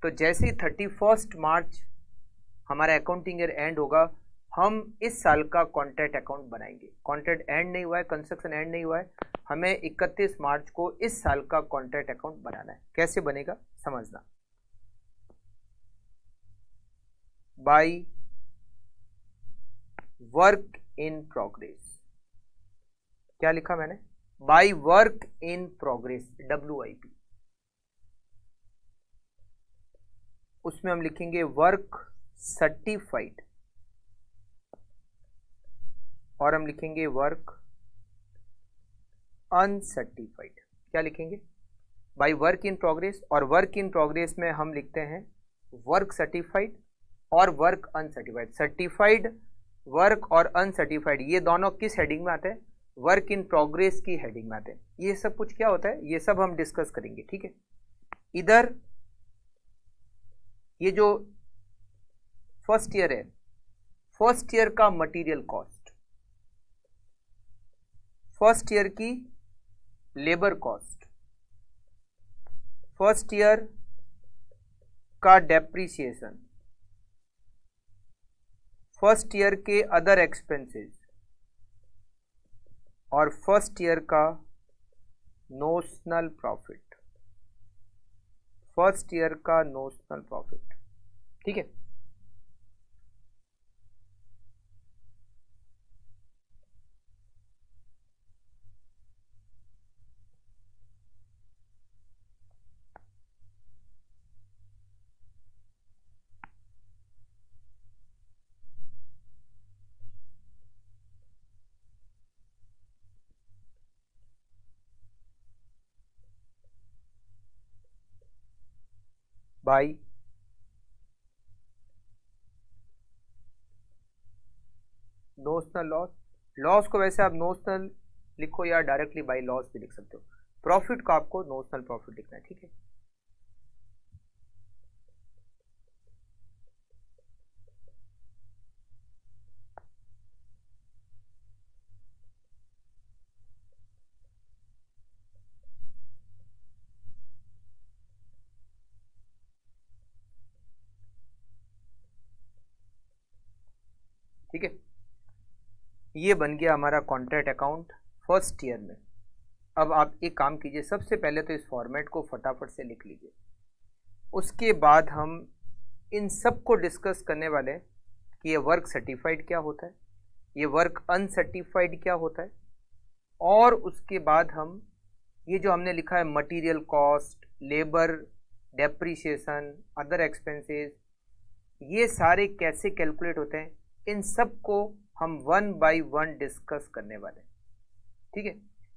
तो जैसे ही 31 मार्च हमारा अकाउंटिंग ईयर एंड होगा हम इस साल का कॉन्ट्रैक्ट अकाउंट बनाएंगे। कॉन्ट्रैक्ट एंड नहीं हुआ है, कंस्ट्रक्शन एंड नहीं हुआ है, हमें 31 मार्च को इस साल का कॉन्ट्रैक्ट अकाउंट बनाना है। कैसे बनेगा समझना। बाय वर्क इन प्रोग्रेस, क्या लिखा मैंने, by work in progress, WIP। उसमें हम लिखेंगे वर्क सर्टिफाइड और हम लिखेंगे वर्क अनसर्टिफाइड। क्या लिखेंगे, बाय वर्क इन प्रोग्रेस, और वर्क इन प्रोग्रेस में हम लिखते हैं वर्क सर्टिफाइड और वर्क अनसर्टिफाइड। सर्टिफाइड वर्क और अनसर्टिफाइड ये दोनों किस हेडिंग में आते हैं, वर्क इन प्रोग्रेस की हेडिंग में आते हैं। ये सब कुछ क्या होता है ये सब हम डिस्कस करेंगे, ठीक है। इधर ये जो फर्स्ट ईयर है, फर्स्ट ईयर का मटेरियल कॉस्ट, फर्स्ट ईयर की लेबर कॉस्ट, फर्स्ट ईयर का डेप्रीसिएशन, फर्स्ट ईयर के अदर एक्सपेंसेस और फर्स्ट ईयर का नोशनल प्रॉफिट, फर्स्ट ईयर का नोशनल प्रॉफिट। ठीक है। बाई नोशनल लॉस, लॉस को वैसे आप नोशनल लिखो या डायरेक्टली बाई लॉस भी लिख सकते हो। प्रॉफिट को आपको नोशनल प्रॉफिट लिखना है, ठीक है। ठीक है, ये बन गया हमारा कॉन्ट्रैक्ट अकाउंट फर्स्ट ईयर में। अब आप एक काम कीजिए, सबसे पहले तो इस फॉर्मेट को फटाफट से लिख लीजिए। उसके बाद हम इन सब को डिस्कस करने वाले हैं कि ये वर्क सर्टिफाइड क्या होता है, ये वर्क अनसर्टिफाइड क्या होता है, और उसके बाद हम ये जो हमने लिखा है material cost, labour depreciation, other expenses, ये सारे कैसे कैलकुलेट होते हैं, इन सब को हम 1 बाय 1 डिस्कस करने वाले हैं, ठीक है।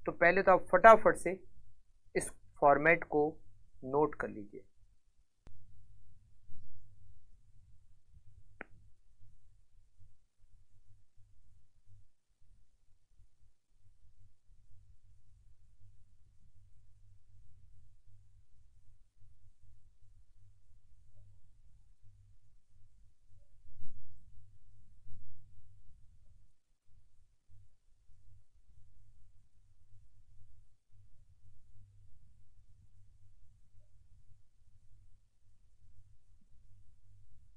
तो पहले तो आप फटाफट से इस फॉर्मेट को नोट कर लीजिए।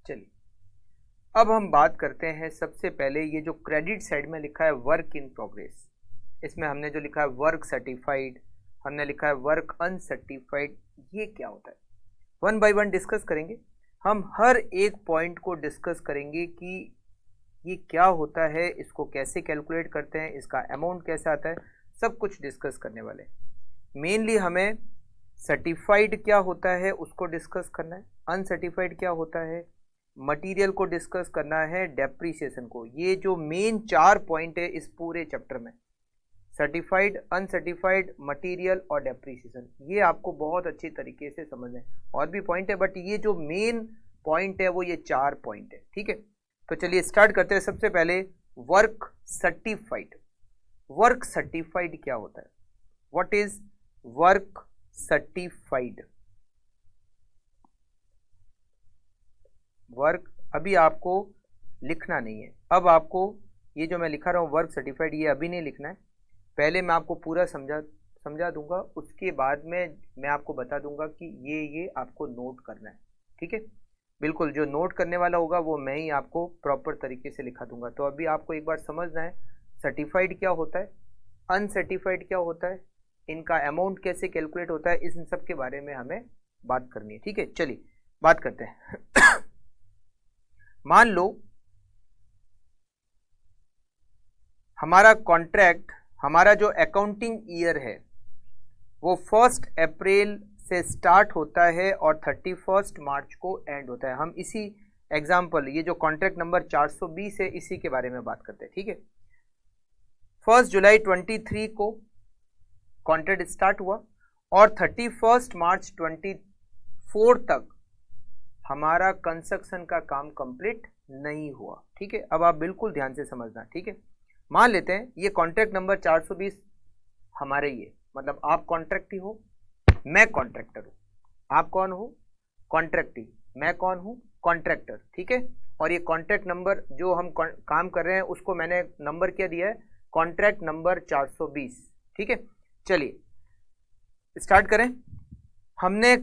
चलिए, अब हम बात करते हैं सबसे पहले ये जो क्रेडिट साइड में लिखा है वर्क इन प्रोग्रेस, इसमें हमने जो लिखा है वर्क सर्टिफाइड, हमने लिखा है वर्क अनसर्टिफाइड, ये क्या होता है 1 बाय 1 डिस्कस करेंगे। हम हर एक पॉइंट को डिस्कस करेंगे कि ये क्या होता है, इसको कैसे कैलकुलेट करते हैं, इसका अमाउंट कैसे आता है, सब कुछ डिस्कस करने वाले हैं। मेनली हमें सर्टिफाइड क्या होता है उसको डिस्कस करना है, अनसर्टिफाइड क्या होता है, मटेरियल को डिस्कस करना है, डेप्रीसिएशन को। ये जो मेन 4 पॉइंट है इस पूरे चैप्टर में, सर्टिफाइड, अनसर्टिफाइड, मटेरियल और डेप्रीसिएशन, ये आपको बहुत अच्छी तरीके से समझना है। और भी पॉइंट है बट ये जो मेन पॉइंट है वो ये 4 पॉइंट है, ठीक है। तो चलिए स्टार्ट करते हैं। सबसे पहले वर्क सर्टिफाइड। वर्क सर्टिफाइड क्या होता है, what is work certified? Work अभी आपको लिखना नहीं है, अब आपको ये जो मैं लिखा रहा हूँ वर्क सर्टिफाइड, ये अभी नहीं लिखना है। पहले मैं आपको पूरा समझा दूंगा, उसके बाद में मैं आपको बता दूंगा कि ये आपको नोट करना है, ठीक है। बिल्कुल, जो नोट करने वाला होगा वो मैं ही आपको प्रॉपर तरीके से लिखा दूंगा। तो अभी आपको एक बार समझना है सर्टिफाइड क्या होता है, अनसर्टिफाइड क्या होता है, इनका अमाउंट कैसे कैलकुलेट होता है, इन सब के बारे में हमें बात करनी है, ठीक है। चलिए बात करते हैं। मान लो हमारा कॉन्ट्रैक्ट, हमारा जो अकाउंटिंग ईयर है वो 1 अप्रैल से स्टार्ट होता है और 31 मार्च को एंड होता है। हम इसी एग्जाम्पल, ये जो कॉन्ट्रैक्ट नंबर 420 है, इसी के बारे में बात करते हैं, ठीक है। 1 जुलाई 23 को कॉन्ट्रैक्ट स्टार्ट हुआ और 31 मार्च 24 तक हमारा कंस्ट्रक्शन का काम कंप्लीट नहीं हुआ, ठीक है। अब आप बिल्कुल ध्यान से समझना, ठीक है। मान लेते हैं ये कॉन्ट्रैक्ट नंबर 420 हमारे ही है, मतलब आप कॉन्ट्रैक्टी हो, मैं कॉन्ट्रैक्टर हूं। आप कौन हो? कॉन्ट्रैक्टी। मैं कौन हूं? कॉन्ट्रैक्टर, ठीक है। और ये कॉन्ट्रैक्ट नंबर जो हम काम कर रहे हैं उसको मैंने नंबर क्या दिया है, कॉन्ट्रैक्ट नंबर 420, ठीक है। चलिए स्टार्ट करें। हमने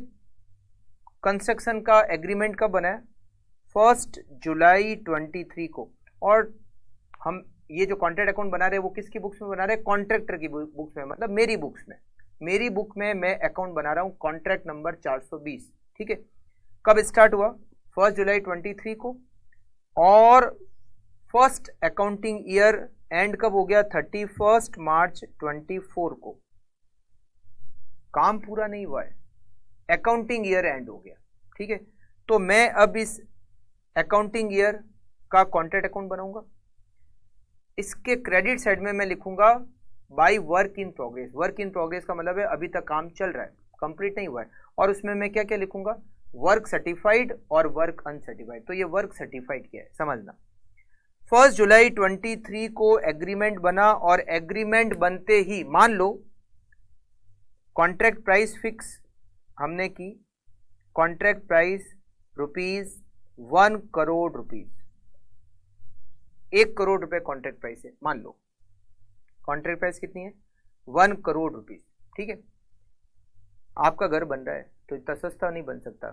कंस्ट्रक्शन का एग्रीमेंट कब बनाया? 1 जुलाई 23 को। और हम ये जो कॉन्ट्रैक्ट अकाउंट बना रहे हैं वो किसकी बुक्स में बना रहे हैं? कॉन्ट्रैक्टर की बुक्स में, मतलब मेरी बुक्स में। मेरी बुक में मैं अकाउंट बना रहा हूं कॉन्ट्रैक्ट नंबर 420, ठीक है। कब स्टार्ट हुआ? 1 जुलाई 23 को, और फर्स्ट अकाउंटिंग ईयर एंड कब हो गया? 31 मार्च 24 को। काम पूरा नहीं हुआ है, अकाउंटिंग ईयर एंड हो गया, ठीक है। तो मैं अब इस अकाउंटिंग ईयर का कॉन्ट्रैक्ट अकाउंट बनाऊंगा। इसके क्रेडिट साइड में मैं लिखूंगा by work in progress. Work in progress का मतलब है अभी तक काम चल रहा है, कंप्लीट नहीं हुआ है। और उसमें मैं क्या क्या लिखूंगा? वर्क सर्टिफाइड और वर्क अनसर्टिफाइड। तो ये वर्क सर्टिफाइड क्या है समझना। 1 जुलाई 23 को एग्रीमेंट बना, और एग्रीमेंट बनते ही मान लो कॉन्ट्रैक्ट प्राइस फिक्स हमने की, कॉन्ट्रैक्ट प्राइस ₹1 करोड़, 1 करोड़ रुपए कॉन्ट्रैक्ट प्राइस है। मान लो कॉन्ट्रैक्ट प्राइस कितनी है? 1 करोड़ रुपीज, ठीक है। आपका घर बन रहा है तो इतना सस्ता नहीं बन सकता,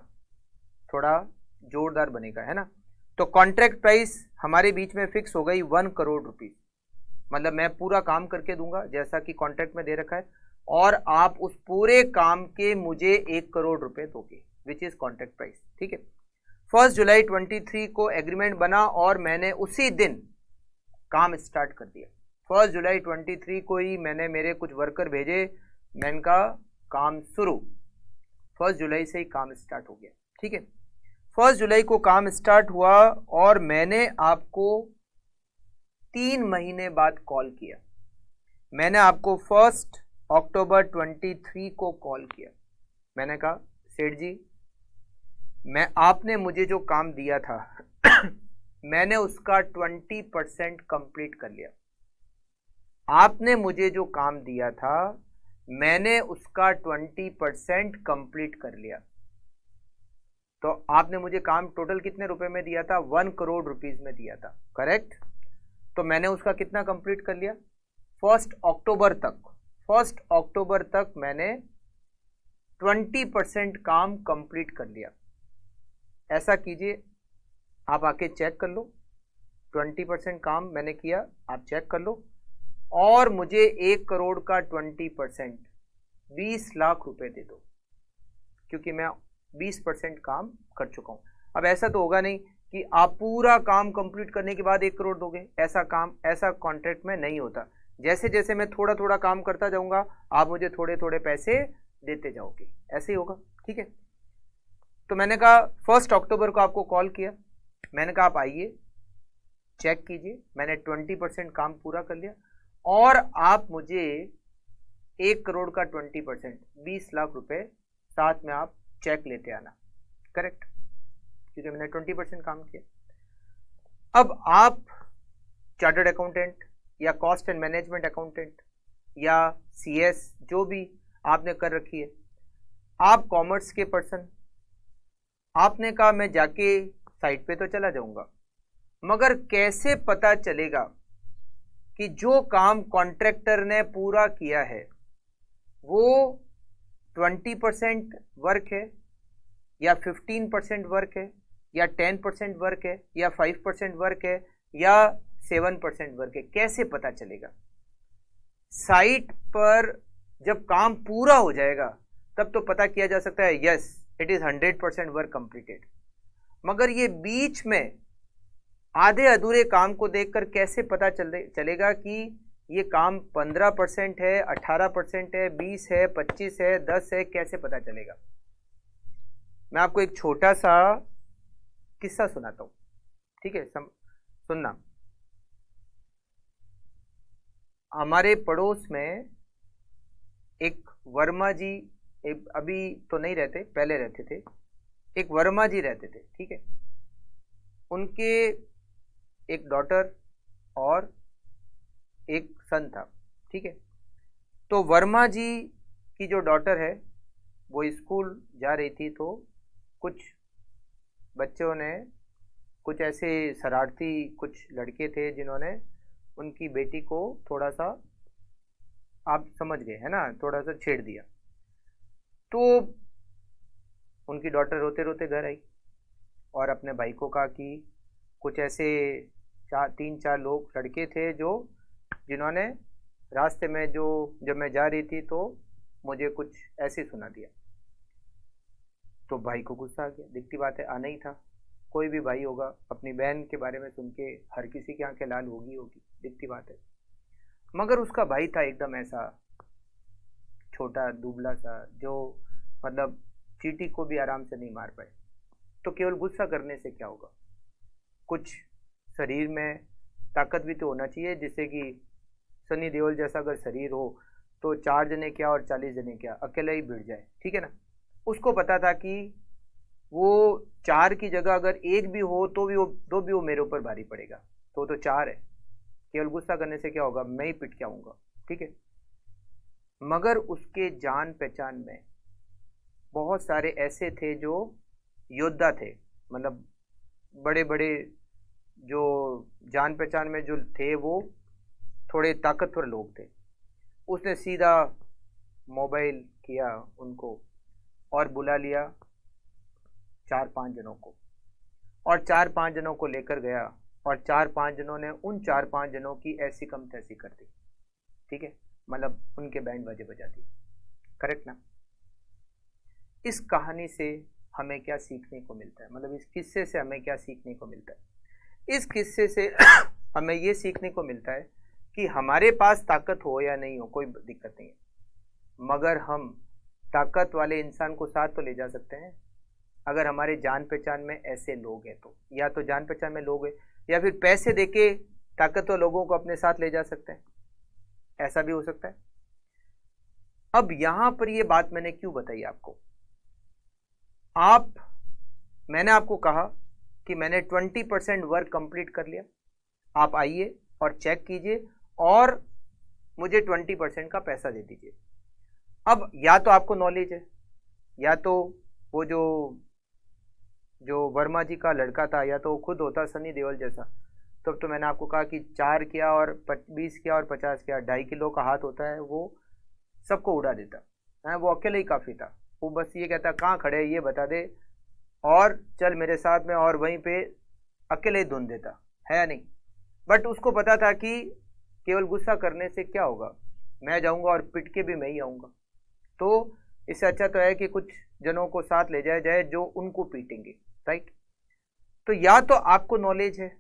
थोड़ा जोरदार बनेगा, है ना। तो कॉन्ट्रैक्ट प्राइस हमारे बीच में फिक्स हो गई 1 करोड़ रुपीज। मतलब मैं पूरा काम करके दूंगा जैसा कि कॉन्ट्रैक्ट में दे रखा है, और आप उस पूरे काम के मुझे 1 करोड़ रुपए दोगे, विच इज कॉन्ट्रैक्ट प्राइस, ठीक है। 1 जुलाई 23 को एग्रीमेंट बना और मैंने उसी दिन काम स्टार्ट कर दिया। 1 जुलाई 23 को ही मैंने मेरे कुछ वर्कर भेजे, मैंने कहा काम शुरू। 1 जुलाई से ही काम स्टार्ट हो गया, ठीक है। 1 जुलाई को काम स्टार्ट हुआ और मैंने आपको 3 महीने बाद कॉल किया। मैंने आपको 1 अक्टूबर 23 को कॉल किया। मैंने कहा सेठ जी, आपने मुझे जो काम दिया था मैंने उसका 20% कंप्लीट कर लिया। आपने मुझे जो काम दिया था मैंने उसका 20% कंप्लीट कर लिया। तो आपने मुझे काम टोटल कितने रुपए में दिया था? 1 करोड़ रुपीज में दिया था, करेक्ट। तो मैंने उसका कितना कंप्लीट कर लिया? 1 अक्टूबर तक। 1 अक्टूबर तक मैंने 20% काम कंप्लीट कर लिया। ऐसा कीजिए, आप आके चेक कर लो, 20% काम मैंने किया, आप चेक कर लो। और मुझे 1 करोड़ का 20% 20 लाख रुपए दे दो, क्योंकि मैं 20% काम कर चुका हूं। अब ऐसा तो होगा नहीं कि आप पूरा काम कंप्लीट करने के बाद 1 करोड़ दोगे, ऐसा कॉन्ट्रैक्ट में नहीं होता। जैसे जैसे मैं थोड़ा थोड़ा काम करता जाऊंगा आप मुझे थोड़े थोड़े पैसे देते जाओगे, ऐसे ही होगा, ठीक है। तो मैंने कहा 1 अक्टूबर को आपको कॉल किया, मैंने कहा आप आइए चेक कीजिए, मैंने 20% काम पूरा कर लिया और आप मुझे 1 करोड़ का 20% 20 लाख रुपए साथ में आप चेक लेते आना, करेक्ट, क्योंकि मैंने 20% काम किया। अब आप चार्टर्ड अकाउंटेंट या कॉस्ट एंड मैनेजमेंट अकाउंटेंट या CS जो भी आपने कर रखी है, आप कॉमर्स के पर्सन, आपने कहा मैं जाके साइट पे तो चला जाऊंगा, मगर कैसे पता चलेगा कि जो काम कॉन्ट्रैक्टर ने पूरा किया है वो 20% वर्क है या 15% वर्क है या 10% वर्क है या 5% वर्क है या 7% वर्क है, कैसे पता चलेगा? साइट पर जब काम पूरा हो जाएगा तब तो पता किया जा सकता है yes it is 100% work completed. मगर ये बीच में आधे अधूरे काम को देखकर कैसे पता चलेगा कि ये काम 15% है, 18% है, 20 है, 25 है, 10 है, कैसे पता चलेगा? मैं आपको एक छोटा सा किस्सा सुनाता हूं, ठीक है, सुनना। हमारे पड़ोस में एक वर्मा जी, अभी तो नहीं रहते, पहले रहते थे, एक वर्मा जी रहते थे, ठीक है। उनके एक डॉटर और एक सन था, ठीक है। तो वर्मा जी की जो डॉटर है वो स्कूल जा रही थी, तो कुछ बच्चों ने, कुछ ऐसे शरारती कुछ लड़के थे जिन्होंने उनकी बेटी को थोड़ा सा, आप समझ गए है ना, थोड़ा सा छेड़ दिया। तो उनकी डॉटर रोते रोते घर आई और अपने भाई को कहा कि कुछ ऐसे 3-4 लोग लड़के थे जिन्होंने रास्ते में जब मैं जा रही थी तो मुझे कुछ ऐसे सुना दिया। तो भाई को गुस्सा आ गया, दिखती बात है आना ही था। कोई भी भाई होगा अपनी बहन के बारे में सुन के हर किसी की आंखें लाल होगी दिखती बात है। मगर उसका भाई था एकदम ऐसा छोटा दुबला सा, जो मतलब चींटी को भी आराम से नहीं मार पाए। तो केवल गुस्सा करने से क्या होगा? कुछ शरीर में ताकत भी तो होना चाहिए, जिससे कि सनी देओल जैसा अगर शरीर हो तो 4 जने क्या और 40 जने क्या, अकेला ही भिड़ जाए, ठीक है ना। उसको पता था कि वो 4 की जगह अगर 1 भी हो तो भी वो 2 भी वो मेरे ऊपर भारी पड़ेगा, तो 4 है। केवल गुस्सा करने से क्या होगा? मैं ही पिट के आऊंगा, ठीक है। मगर उसके जान पहचान में बहुत सारे ऐसे थे जो योद्धा थे, मतलब बड़े बड़े जो जान पहचान में जो थे वो थोड़े ताकतवर लोग थे। उसने सीधा मोबाइल किया उनको और बुला लिया 4-5 जनों को, और 4-5 जनों को लेकर गया, और 4-5 जनों ने उन 4-5 जनों की ऐसी कम तैसी कर दी, ठीक है, मतलब उनके बैंड बाजे बजा दिए। करेक्ट ना? इस कहानी से हमें क्या सीखने को मिलता है, मतलब इस किस्से से हमें क्या सीखने को मिलता है? इस किस्से से हमें ये सीखने को मिलता है कि हमारे पास ताकत हो या नहीं हो कोई दिक्कत नहीं है, मगर हम ताकत वाले इंसान को साथ तो ले जा सकते हैं अगर हमारे जान पहचान में ऐसे लोग हैं तो। या तो जान पहचान में लोग हैं, या फिर पैसे देके ताकतवर लोगों को अपने साथ ले जा सकते हैं, ऐसा भी हो सकता है। अब यहां पर ये बात मैंने क्यों बताई आपको? मैंने आपको कहा कि मैंने 20% वर्क कंप्लीट कर लिया, आप आइए और चेक कीजिए और मुझे 20% का पैसा दे दीजिए। अब या तो आपको नॉलेज है, या तो वो जो वर्मा जी का लड़का था, या तो वो खुद होता सनी देओल जैसा। तब तो मैंने आपको कहा कि 4 किया और 20 किया और 50 किया, 2.5 किलो का हाथ होता है, वो सबको उड़ा देता है। वो अकेले ही काफ़ी था। वो बस ये कहता कहाँ खड़े है ये बता दे और चल मेरे साथ में, और वहीं पे अकेले ही धुन देता है या नहीं। बट उसको पता था कि केवल गुस्सा करने से क्या होगा, मैं जाऊंगा और पिट के भी मैं ही आऊंगा। तो इससे अच्छा तो है कि कुछ जनों को साथ ले जाया जाए जो उनको पीटेंगे, राइट। तो या तो आपको नॉलेज है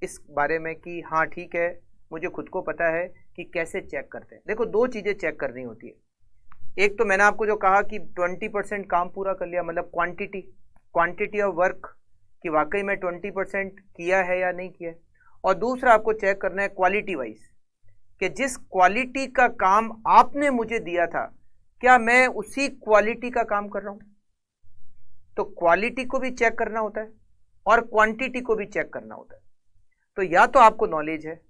इस बारे में कि हाँ ठीक है, मुझे खुद को पता है कि कैसे चेक करते हैं। देखो, 2 चीज़ें चेक करनी होती है। एक तो मैंने आपको जो कहा कि 20% काम पूरा कर लिया, मतलब क्वांटिटी ऑफ वर्क, कि वाकई में 20% किया है या नहीं किया है। और दूसरा आपको चेक करना है क्वालिटी वाइज, कि जिस क्वालिटी का काम आपने मुझे दिया था क्या मैं उसी क्वालिटी का काम कर रहा हूं। तो क्वालिटी को भी चेक करना होता है और क्वांटिटी को भी चेक करना होता है। तो या तो आपको नॉलेज है,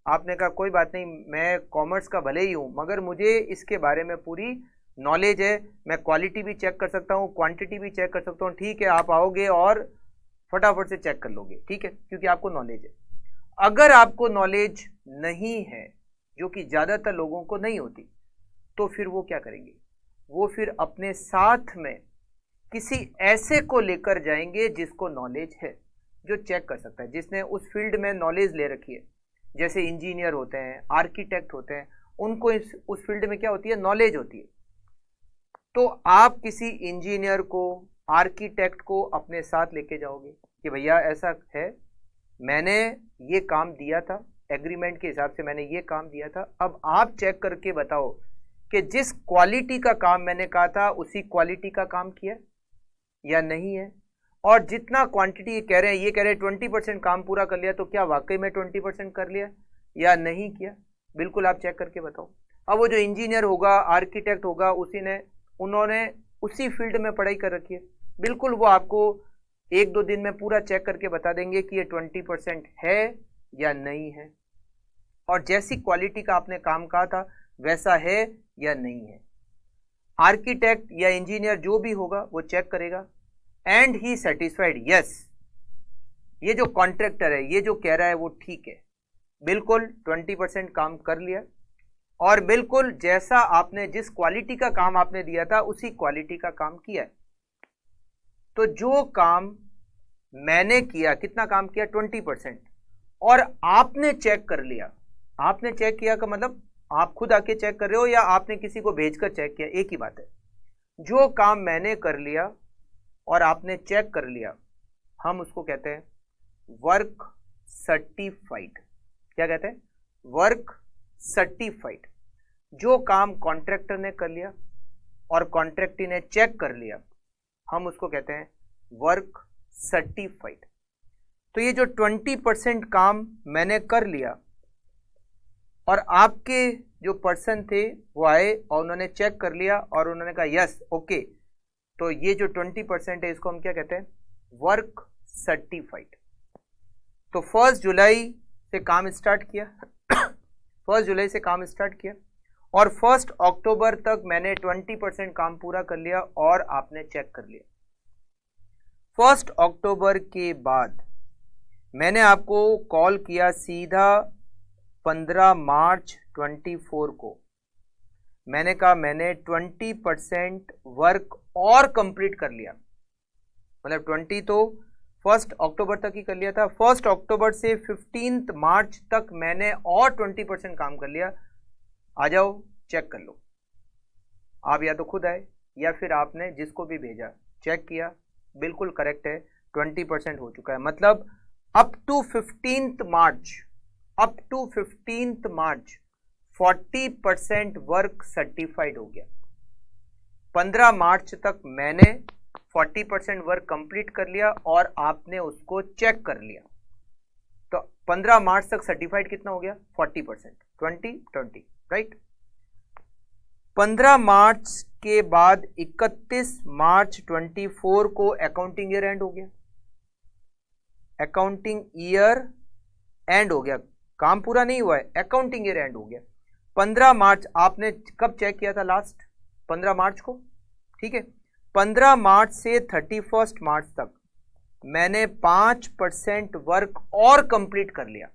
आपने कहा कोई बात नहीं, मैं कॉमर्स का भले ही हूं मगर मुझे इसके बारे में पूरी नॉलेज है, मैं क्वालिटी भी चेक कर सकता हूं, क्वांटिटी भी चेक कर सकता हूं। ठीक है, आप आओगे और फटाफट से चेक कर लोगे, ठीक है, क्योंकि आपको नॉलेज है। अगर आपको नॉलेज नहीं है, जो कि ज्यादातर लोगों को नहीं होती, तो फिर वो क्या करेंगे? वो फिर अपने साथ में किसी ऐसे को लेकर जाएंगे जिसको नॉलेज है, जो चेक कर सकता है, जिसने उस फील्ड में नॉलेज ले रखी है। जैसे इंजीनियर होते हैं, आर्किटेक्ट होते हैं, उनको उस फील्ड में क्या होती है? नॉलेज होती है। तो आप किसी इंजीनियर को, आर्किटेक्ट को अपने साथ लेके जाओगे कि भैया ऐसा है, मैंने ये काम दिया था, एग्रीमेंट के हिसाब से मैंने ये काम दिया था, अब आप चेक करके बताओ कि जिस क्वालिटी का काम मैंने कहा था उसी क्वालिटी का काम किया या नहीं है। और जितना क्वांटिटी कह रहे हैं, ये कह रहे हैं 20% काम पूरा कर लिया, तो क्या वाकई में 20% कर लिया या नहीं किया? बिल्कुल आप चेक करके बताओ। अब वो जो इंजीनियर होगा, आर्किटेक्ट होगा, उन्होंने उसी फील्ड में पढ़ाई कर रखी है, बिल्कुल वो आपको 1-2 दिन में पूरा चेक करके बता देंगे कि ये 20% है या नहीं है, और जैसी क्वालिटी का आपने काम कहा था वैसा है या नहीं है। आर्किटेक्ट या इंजीनियर जो भी होगा वो चेक करेगा, एंड ही सेटिस्फाइड, यस ये जो कॉन्ट्रैक्टर है, ये जो कह रहा है वो ठीक है, बिल्कुल 20% काम कर लिया, और बिल्कुल जैसा आपने, जिस क्वालिटी का काम आपने दिया था उसी क्वालिटी का काम किया है। तो जो काम मैंने किया, कितना काम किया? 20%, और आपने चेक कर लिया। आपने चेक किया का मतलब आप खुद आके चेक कर रहे हो या आपने किसी को भेजकर चेक किया, एक ही बात है। जो काम मैंने कर लिया और आपने चेक कर लिया, हम उसको कहते हैं वर्क सर्टिफाइड। क्या कहते हैं? Work certified. जो काम कॉन्ट्रैक्टर ने कर लिया और कॉन्ट्रैक्टी ने चेक कर लिया, हम उसको कहते हैं वर्क सर्टिफाइड। तो ये जो 20% काम मैंने कर लिया और आपके जो पर्सन थे वो आए और उन्होंने चेक कर लिया और उन्होंने कहा यस ओके, तो ये जो 20% है इसको हम क्या कहते हैं? Work certified. तो 1 जुलाई से काम स्टार्ट किया 1 जुलाई से काम स्टार्ट किया और 1 अक्टूबर तक मैंने 20% काम पूरा कर लिया और आपने चेक कर लिया। 1 अक्टूबर के बाद मैंने आपको कॉल किया सीधा 15 मार्च 24 को। मैंने कहा मैंने 20% वर्क और कंप्लीट कर लिया, मतलब 20 तो 1 अक्टूबर तक ही कर लिया था। 1 अक्टूबर से 15 मार्च तक मैंने और 20% काम कर लिया। आ जाओ चेक कर लो। आप या तो खुद आए या फिर आपने जिसको भी भेजा चेक किया, बिल्कुल करेक्ट है, 20% हो चुका है। मतलब up to 15 March 40% work certified हो गया। 15 मार्च तक मैंने 40% वर्क कंप्लीट कर लिया और आपने उसको चेक कर लिया। तो 15 मार्च तक सर्टिफाइड कितना हो गया? 40%, 20 राइट। 15 मार्च के बाद 31 मार्च 24 को अकाउंटिंग ईयर एंड हो गया। अकाउंटिंग ईयर एंड हो गया, काम पूरा नहीं हुआ है, अकाउंटिंग ईयर एंड हो गया। 15 मार्च आपने कब चेक किया था? लास्ट 15 मार्च को, ठीक है। 15 मार्च से 31 मार्च तक मैंने 5% वर्क और कंप्लीट कर लिया।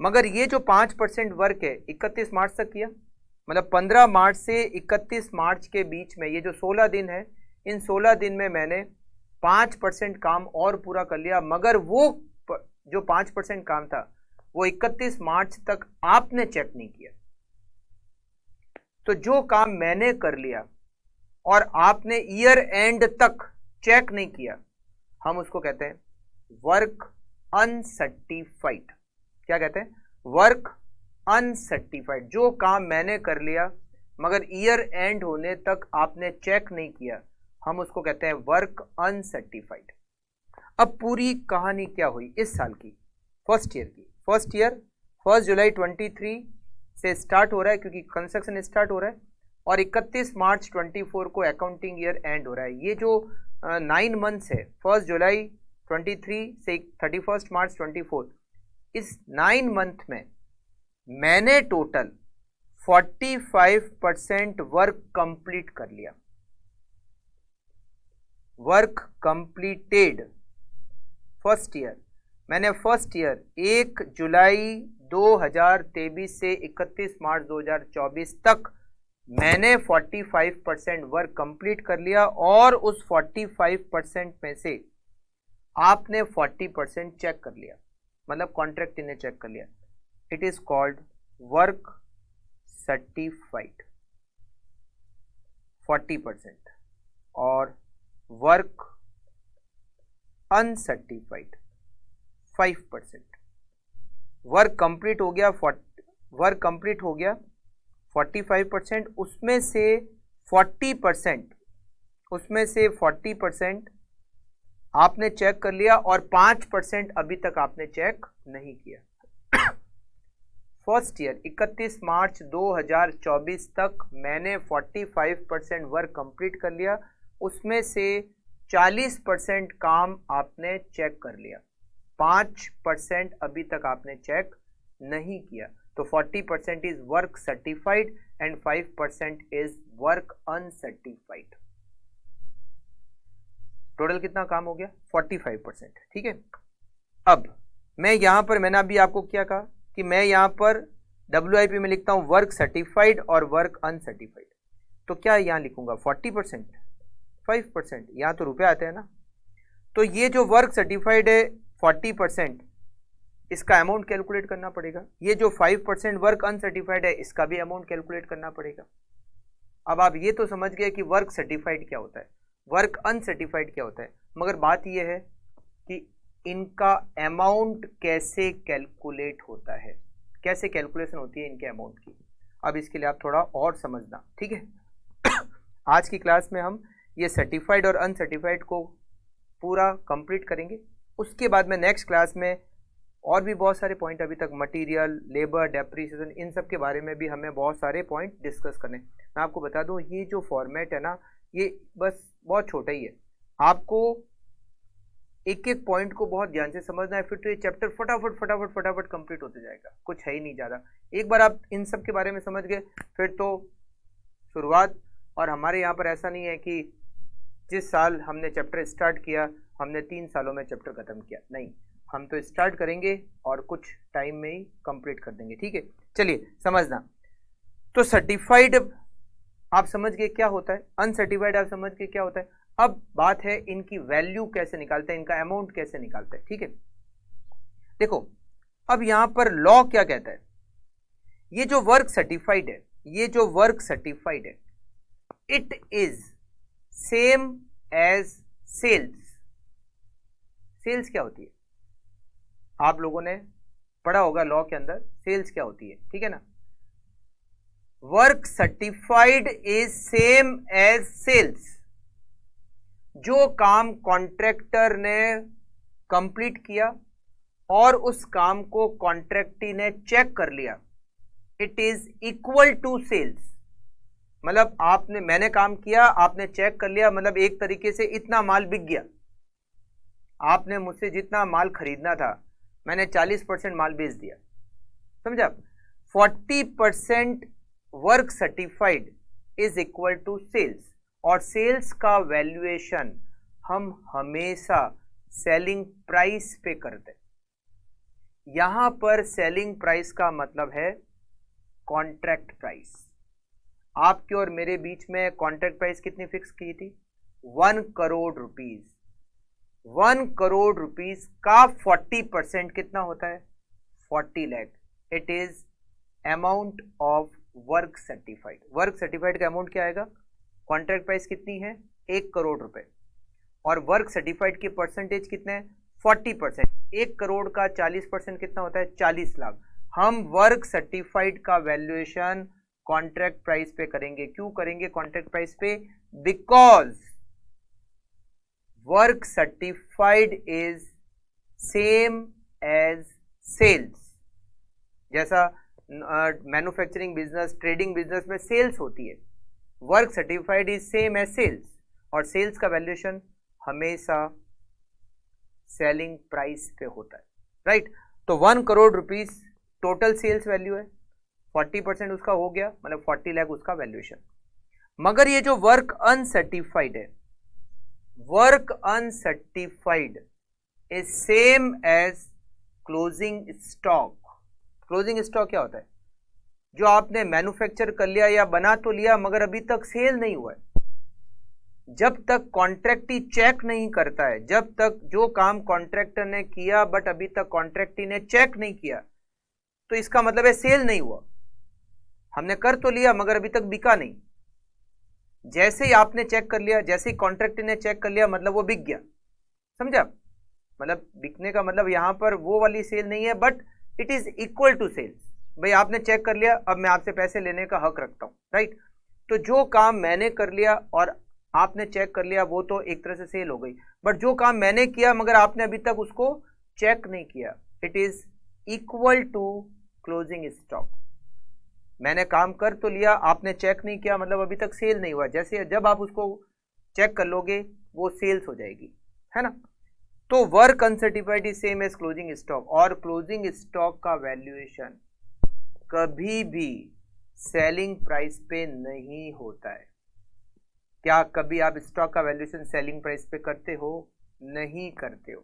मगर ये जो 5% वर्क है 31 मार्च तक किया, मतलब 15 मार्च से 31 मार्च के बीच में ये जो 16 दिन है, इन 16 दिन में मैंने 5% काम और पूरा कर लिया। मगर वो जो 5% काम था वो 31 मार्च तक आपने चेक नहीं किया। तो जो काम मैंने कर लिया और आपने ईयर एंड तक चेक नहीं किया, हम उसको कहते हैं वर्क अनसर्टिफाइड। क्या कहते हैं? Work uncertified. जो काम मैंने कर लिया मगर ईयर एंड होने तक आपने चेक नहीं किया, हम उसको कहते हैं वर्क अनसर्टिफाइड। अब पूरी कहानी क्या हुई इस साल की, फर्स्ट ईयर की। फर्स्ट ईयर 1 जुलाई 23 से स्टार्ट हो रहा है क्योंकि कंस्ट्रक्शन स्टार्ट हो रहा है और 31 मार्च 24 को अकाउंटिंग ईयर एंड हो रहा है। ये जो 9 मंथ्स है 1 जुलाई 23 से 31 मार्च 24, इस 9 मंथ में मैंने टोटल 45% वर्क कंप्लीट कर लिया। Work completed first year. मैंने फर्स्ट ईयर 1 जुलाई 2023 से 31 मार्च 2024 तक मैंने 45% वर्क कंप्लीट कर लिया और उस 45% में से आपने 40% चेक कर लिया, मतलब कॉन्ट्रैक्ट ने चेक कर लिया। It is called work certified 40% और वर्क अनसर्टिफाइड 5%। वर्क कंप्लीट हो गया, वर्क कंप्लीट हो गया 45%, उसमें से 40% आपने चेक कर लिया और 5% अभी तक आपने चेक नहीं किया। फर्स्ट ईयर 31 मार्च 2024 तक मैंने 45% वर्क कंप्लीट कर लिया, उसमें से 40% काम आपने चेक कर लिया, 5% अभी तक आपने चेक नहीं किया। तो 40% is work certified and 5% is work uncertified. Total कितना काम हो गया? 45%, ठीक है। अब मैं यहां पर, मैंने अभी आपको क्या कहा कि मैं यहां पर WIP में लिखता हूं वर्क सर्टिफाइड और वर्क अनसर्टिफाइड। तो क्या यहां लिखूंगा 40%, 5%, यहां तो रुपए आते हैं ना। तो ये जो वर्क सर्टिफाइड है 40%, इसका अमाउंट कैलकुलेट करना पड़ेगा। ये जो 5% वर्क अनसर्टिफाइड है इसका भी अमाउंट कैलकुलेट करना पड़ेगा। अब आप ये तो समझ गए कि वर्क सर्टिफाइड क्या होता है, वर्क अनसर्टिफाइड क्या होता है, मगर बात यह है कि इनका अमाउंट कैसे कैलकुलेट होता है, कैसे कैलकुलेशन होती है इनके अमाउंट की। अब इसके लिए आप थोड़ा और समझना, ठीक है। आज की क्लास में हम ये सर्टिफाइड और अनसर्टिफाइड को पूरा कंप्लीट करेंगे। उसके बाद में नेक्स्ट क्लास में और भी बहुत सारे पॉइंट, अभी तक मटेरियल, लेबर, डेप्रिसिएशन, इन सब के बारे में भी हमें बहुत सारे पॉइंट डिस्कस करने। मैं आपको बता दूं ये जो फॉर्मेट है ना, ये बस बहुत छोटा ही है, आपको एक एक पॉइंट को बहुत ध्यान से समझना है, फिर तो ये चैप्टर फटाफट फटाफट फटाफट कंप्लीट होते जाएगा, कुछ है ही नहीं ज़्यादा। एक बार आप इन सब के बारे में समझ गए फिर तो शुरुआत। और हमारे यहाँ पर ऐसा नहीं है कि जिस साल हमने चैप्टर स्टार्ट किया हमने 3 सालों में चैप्टर खत्म किया, नहीं, हम तो स्टार्ट करेंगे और कुछ टाइम में ही कंप्लीट कर देंगे, ठीक है। चलिए समझना, तो सर्टिफाइड आप समझ गए क्या होता है, अनसर्टिफाइड आप समझ गए क्या होता है। अब बात है इनकी वैल्यू कैसे निकालते हैं, इनका अमाउंट कैसे निकालते हैं, ठीक है। देखो अब यहां पर लॉ क्या कहता है, ये जो वर्क सर्टिफाइड है, ये जो वर्क सर्टिफाइड है, it is same as sales. Sales क्या होती है, आप लोगों ने पढ़ा होगा लॉ के अंदर सेल्स क्या होती है, ठीक है ना। Work certified is same as sales. जो काम कॉन्ट्रैक्टर ने कंप्लीट किया और उस काम को कॉन्ट्रैक्टी ने चेक कर लिया, it is equal to sales. मतलब मैंने काम किया, आपने चेक कर लिया, मतलब एक तरीके से इतना माल बिक गया, आपने मुझसे जितना माल खरीदना था मैंने 40% माल बेच दिया, समझा। 40% work certified is equal to sales, और सेल्स का वैल्यूएशन हम हमेशा सेलिंग प्राइस पे करते हैं। यहां पर सेलिंग प्राइस का मतलब है कॉन्ट्रैक्ट प्राइस। आपके और मेरे बीच में कॉन्ट्रैक्ट प्राइस कितनी फिक्स की थी, 1 करोड़ रुपीज। 1 करोड़ रुपीज का 40% कितना होता है, 40 lakh. It is amount of work certified. Work certified का अमाउंट क्या आएगा, कॉन्ट्रैक्ट प्राइस कितनी है, 1 करोड़ रुपए, और वर्क सर्टिफाइड के परसेंटेज कितने हैं, 40%। 1 करोड़ का 40% कितना होता है, 40 लाख। हम वर्क सर्टिफाइड का वैल्यूएशन कॉन्ट्रैक्ट प्राइस पे करेंगे। क्यों करेंगे कॉन्ट्रैक्ट प्राइस पे, because work certified is same as sales. जैसा मैन्युफैक्चरिंग बिजनेस, ट्रेडिंग बिजनेस में सेल्स होती है, work certified is same as sales, और सेल्स का वैल्यूएशन हमेशा सेलिंग प्राइस पे होता है, राइट। तो 1 crore rupees total sales value है, 40% उसका हो गया, मतलब 40 लाख उसका वैल्यूएशन। मगर ये जो वर्क अनसर्टिफाइड है, work uncertified is same as closing stock. Closing stock क्या होता है, जो आपने मैन्युफैक्चर कर लिया या बना तो लिया मगर अभी तक सेल नहीं हुआ है। जब तक कॉन्ट्रैक्टी चेक नहीं करता है, जब तक जो काम कॉन्ट्रैक्टर ने किया बट अभी तक कॉन्ट्रैक्टी ने चेक नहीं किया, तो इसका मतलब है सेल नहीं हुआ। हमने कर तो लिया मगर अभी तक बिका नहीं। जैसे ही आपने चेक कर लिया, जैसे ही कॉन्ट्रैक्टी ने चेक कर लिया, मतलब वो बिक गया, समझा। मतलब बिकने का मतलब यहां पर वो वाली सेल नहीं है, but it is equal to sales. भाई आपने चेक कर लिया, अब मैं आपसे पैसे लेने का हक रखता हूं, राइट। तो जो काम मैंने कर लिया और आपने चेक कर लिया, वो तो एक तरह से सेल हो गई। बट जो काम मैंने किया मगर आपने अभी तक उसको चेक नहीं किया, it is equal to closing stock. मैंने काम कर तो लिया, आपने चेक नहीं किया, मतलब अभी तक सेल नहीं हुआ। जैसे जब आप उसको चेक कर लोगे वो सेल्स हो जाएगी, है ना। तो work uncertified is same as closing stock, और क्लोजिंग स्टॉक का वैल्यूएशन कभी भी सेलिंग प्राइस पे नहीं होता है। क्या कभी आप स्टॉक का वैल्यूएशन सेलिंग प्राइस पे करते हो, नहीं करते हो।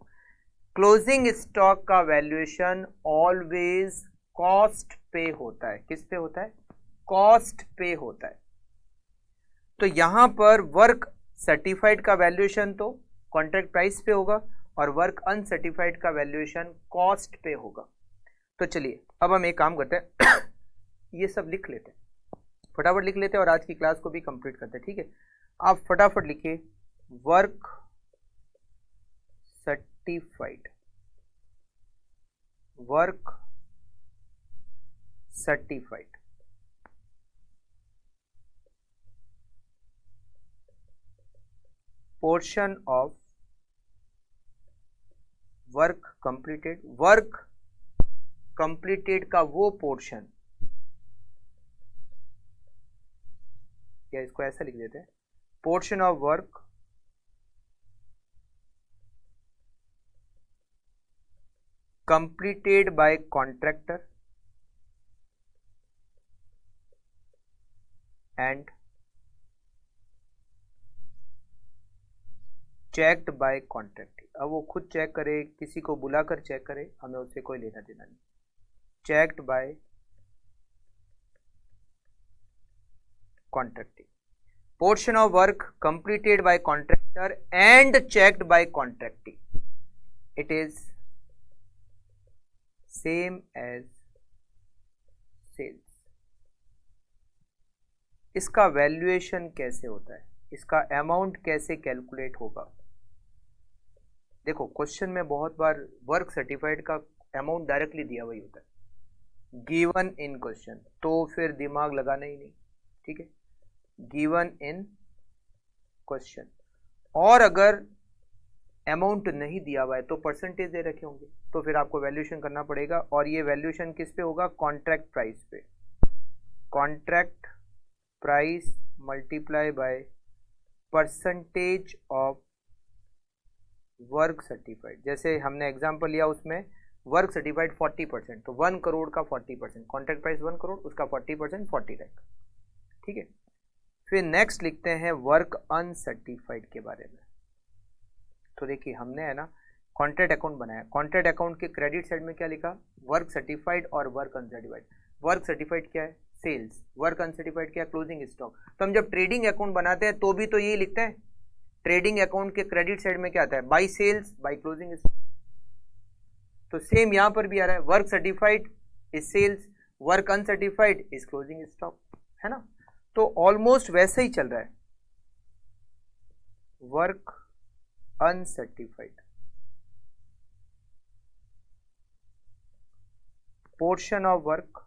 क्लोजिंग स्टॉक का वैल्यूएशन ऑलवेज कॉस्ट पे होता है। किस पे होता है, कॉस्ट पे होता है। तो यहां पर वर्क सर्टिफाइड का वैल्यूएशन तो कॉन्ट्रैक्ट प्राइस पे होगा, और वर्क अनसर्टिफाइड का वैल्यूएशन कॉस्ट पे होगा। तो चलिए अब हम एक काम करते हैं, ये सब लिख लेते हैं, फटाफट लिख लेते हैं और आज की क्लास को भी कंप्लीट करते हैं, ठीक है। आप फटाफट लिखिए, work certified, work certified, portion of work completed, work completed का वो पोर्शन, या इसको ऐसा लिख देते हैं, portion of work completed by contractor and checked by contractor। अब वो खुद चेक करे, किसी को बुलाकर चेक करे, हमें उससे कोई लेना देना नहीं। checked by contracting, portion of work completed by contractor and checked by contracting, it is same as sales। इसका वैल्यूएशन कैसे होता है, इसका अमाउंट कैसे कैलकुलेट होगा? देखो क्वेश्चन में बहुत बार वर्क सर्टिफाइड का अमाउंट डायरेक्टली दिया हुआ ही होता है, गिवन इन क्वेश्चन, तो फिर दिमाग लगाना ही नहीं, ठीक है, गिवन इन क्वेश्चन। और अगर अमाउंट नहीं दिया हुआ है तो परसेंटेज दे रखे होंगे, तो फिर आपको वैल्यूएशन करना पड़ेगा, और ये वैल्यूएशन किस पे होगा? कॉन्ट्रैक्ट प्राइस पे। Contract price multiply by percentage of work certified. जैसे हमने एग्जांपल लिया, उसमें वर्क सर्टिफाइड 40%, तो 1 करोड़ का 40%, कॉन्ट्रैक्ट प्राइस 1 करोड़, उसका 40% 40 लाख, ठीक है। फिर नेक्स्ट लिखते हैं वर्क अनसर्टिफाइड के बारे में। तो देखिए हमने है ना कॉन्ट्रैक्ट अकाउंट बनाया, कॉन्ट्रैक्ट अकाउंट के क्रेडिट साइड में क्या लिखा? वर्क सर्टिफाइड और वर्क अनसर्टिफाइड। वर्क सर्टिफाइड क्या है? सेल्स। वर्क अनसर्टिफाइड क्या है? Closing stock. तो हम जब ट्रेडिंग अकाउंट बनाते हैं तो भी तो यही लिखते हैं, ट्रेडिंग अकाउंट के क्रेडिट साइड में क्या आता है? By sales by closing stock. तो सेम यहां पर भी आ रहा है, work certified is sales, work uncertified is closing stock, है ना। तो ऑलमोस्ट वैसे ही चल रहा है, work uncertified, portion of work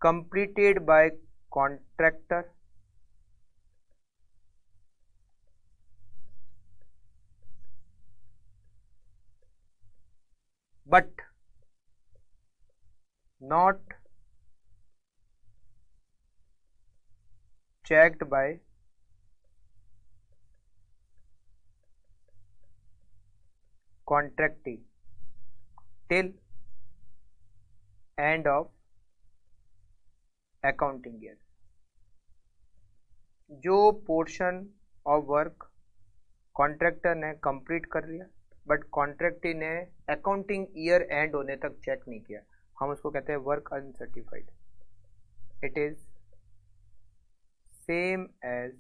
completed by contractor but not checked by contracting till end of accounting year। जो पोर्शन ऑफ वर्क कॉन्ट्रैक्टर ने कंप्लीट कर लिया बट कॉन्ट्रैक्टर ने अकाउंटिंग ईयर एंड होने तक चेक नहीं किया, हम उसको कहते हैं work uncertified. It is same as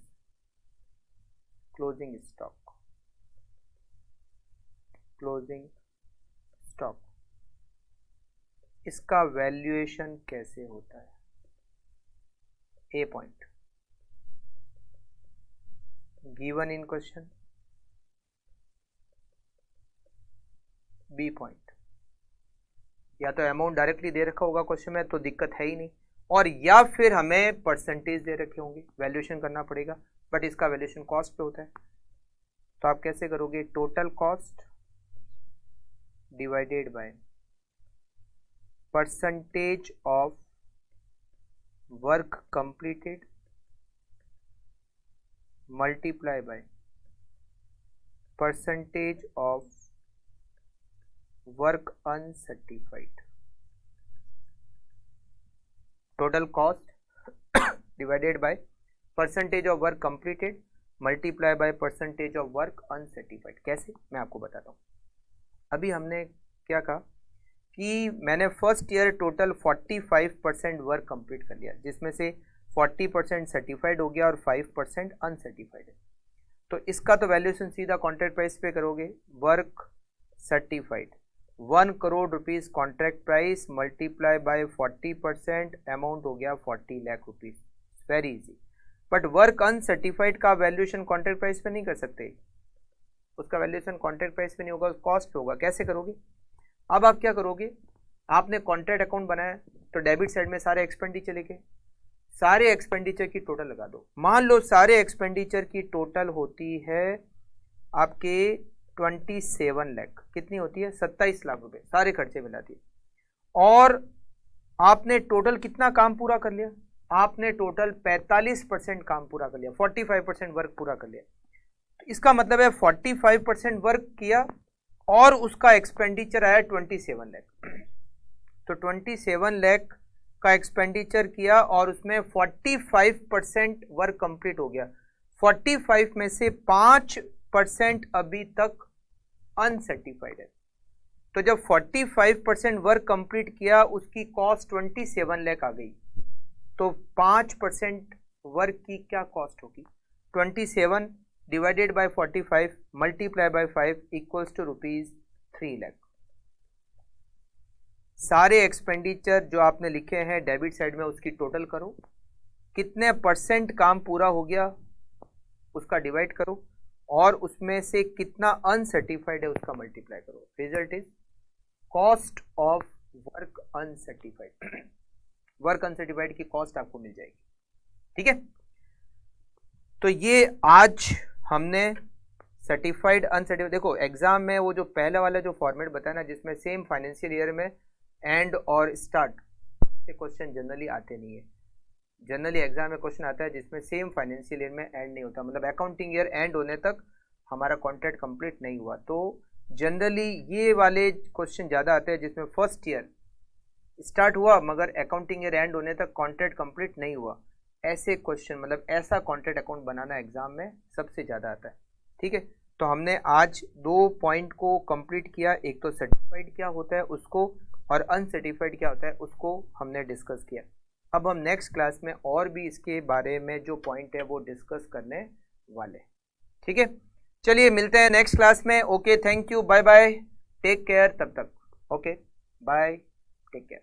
closing stock. Closing stock, इसका वैल्यूएशन कैसे होता है? A point given in question, B point या तो अमाउंट डायरेक्टली दे रखा होगा क्वेश्चन में तो दिक्कत है ही नहीं, और या फिर हमें परसेंटेज दे रखे होंगे, वैल्यूएशन करना पड़ेगा, बट इसका वैल्यूएशन कॉस्ट पे होता है। तो आप कैसे करोगे? Total cost divided by percentage of work completed multiply by percentage of work uncertified. Total cost divided by percentage of work completed multiply by percentage of work uncertified. कैसे? मैं आपको बताता हूँ। अभी हमने क्या कहा कि मैंने first year total 45% work complete कर लिया, जिसमें से 40% सर्टिफाइड हो गया और 5% अनसर्टिफाइड है। तो इसका तो वैल्यूएशन सीधा कॉन्ट्रैक्ट प्राइस पे करोगे, work certified 1 crore rupees contract price multiply by 40%, amount हो गया 40 lakh rupees. Very easy. But work uncertified का वैल्यूएशन कॉन्ट्रैक्ट प्राइस पे नहीं कर सकते, उसका वैल्यूएशन कॉन्ट्रैक्ट प्राइस पे नहीं होगा, कॉस्ट पे होगा। कैसे करोगे? अब आप क्या करोगे, आपने कॉन्ट्रैक्ट अकाउंट बनाया तो डेबिट साइड में सारे एक्सपेंडिचर लिखे, सारे एक्सपेंडिचर की टोटल लगा दो। मान लो सारे एक्सपेंडिचर की टोटल होती है आपके 27 लाख, कितनी होती है? 27 लाख रुपए, सारे खर्चे मिला दिए। और आपने टोटल कितना काम पूरा कर लिया? आपने टोटल 45% काम पूरा कर लिया, 45% वर्क पूरा कर लिया। तो इसका मतलब है 45% वर्क किया और उसका एक्सपेंडिचर आया 27 लाख। तो 27 लाख का एक्सपेंडिचर किया और उसमें 45% वर्क कंप्लीट हो गया। 45 में से 5% अभी तक अनसर्टिफाइड है। तो जब 45% वर्क कंप्लीट किया, उसकी कॉस्ट 27 लाख आ गई, तो 5% वर्क की क्या कॉस्ट होगी? 27 divided by 45 multiply by 5 equals to ₹3 lakh. सारे एक्सपेंडिचर जो आपने लिखे हैं डेबिट साइड में उसकी टोटल करो, कितने परसेंट काम पूरा हो गया उसका डिवाइड करो, और उसमें से कितना अनसर्टिफाइड है उसका मल्टीप्लाई करो। Result is cost of work uncertified. Work uncertified की कॉस्ट आपको मिल जाएगी। ठीक है, तो ये आज हमने सर्टिफाइड अनसर्टिफाइड, देखो एग्जाम में वो जो पहले वाला जो फॉर्मेट बताया ना, जिसमें सेम फाइनेंशियल ईयर में एंड और स्टार्ट से क्वेश्चन जनरली आते नहीं है। जनरली एग्जाम में क्वेश्चन आता है जिसमें सेम फाइनेंशियल ईयर में एंड नहीं होता, मतलब अकाउंटिंग ईयर एंड होने तक हमारा कॉन्ट्रैक्ट कंप्लीट नहीं हुआ। तो जनरली ये वाले क्वेश्चन ज़्यादा आते हैं जिसमें फर्स्ट ईयर स्टार्ट हुआ मगर अकाउंटिंग ईयर एंड होने तक कॉन्ट्रैक्ट कंप्लीट नहीं हुआ। ऐसे क्वेश्चन, मतलब ऐसा कॉन्ट्रैक्ट अकाउंट बनाना एग्जाम में सबसे ज़्यादा आता है। ठीक है, तो हमने आज 2 पॉइंट को कंप्लीट किया, एक तो सर्टिफाइड क्या होता है उसको, और अनसर्टिफाइड क्या होता है उसको हमने डिस्कस किया। अब हम नेक्स्ट क्लास में और भी इसके बारे में जो पॉइंट है वो डिस्कस करने वाले। ठीक है, चलिए मिलते हैं नेक्स्ट क्लास में। Okay, thank you, bye bye, take care तब तक। Okay, bye, take care.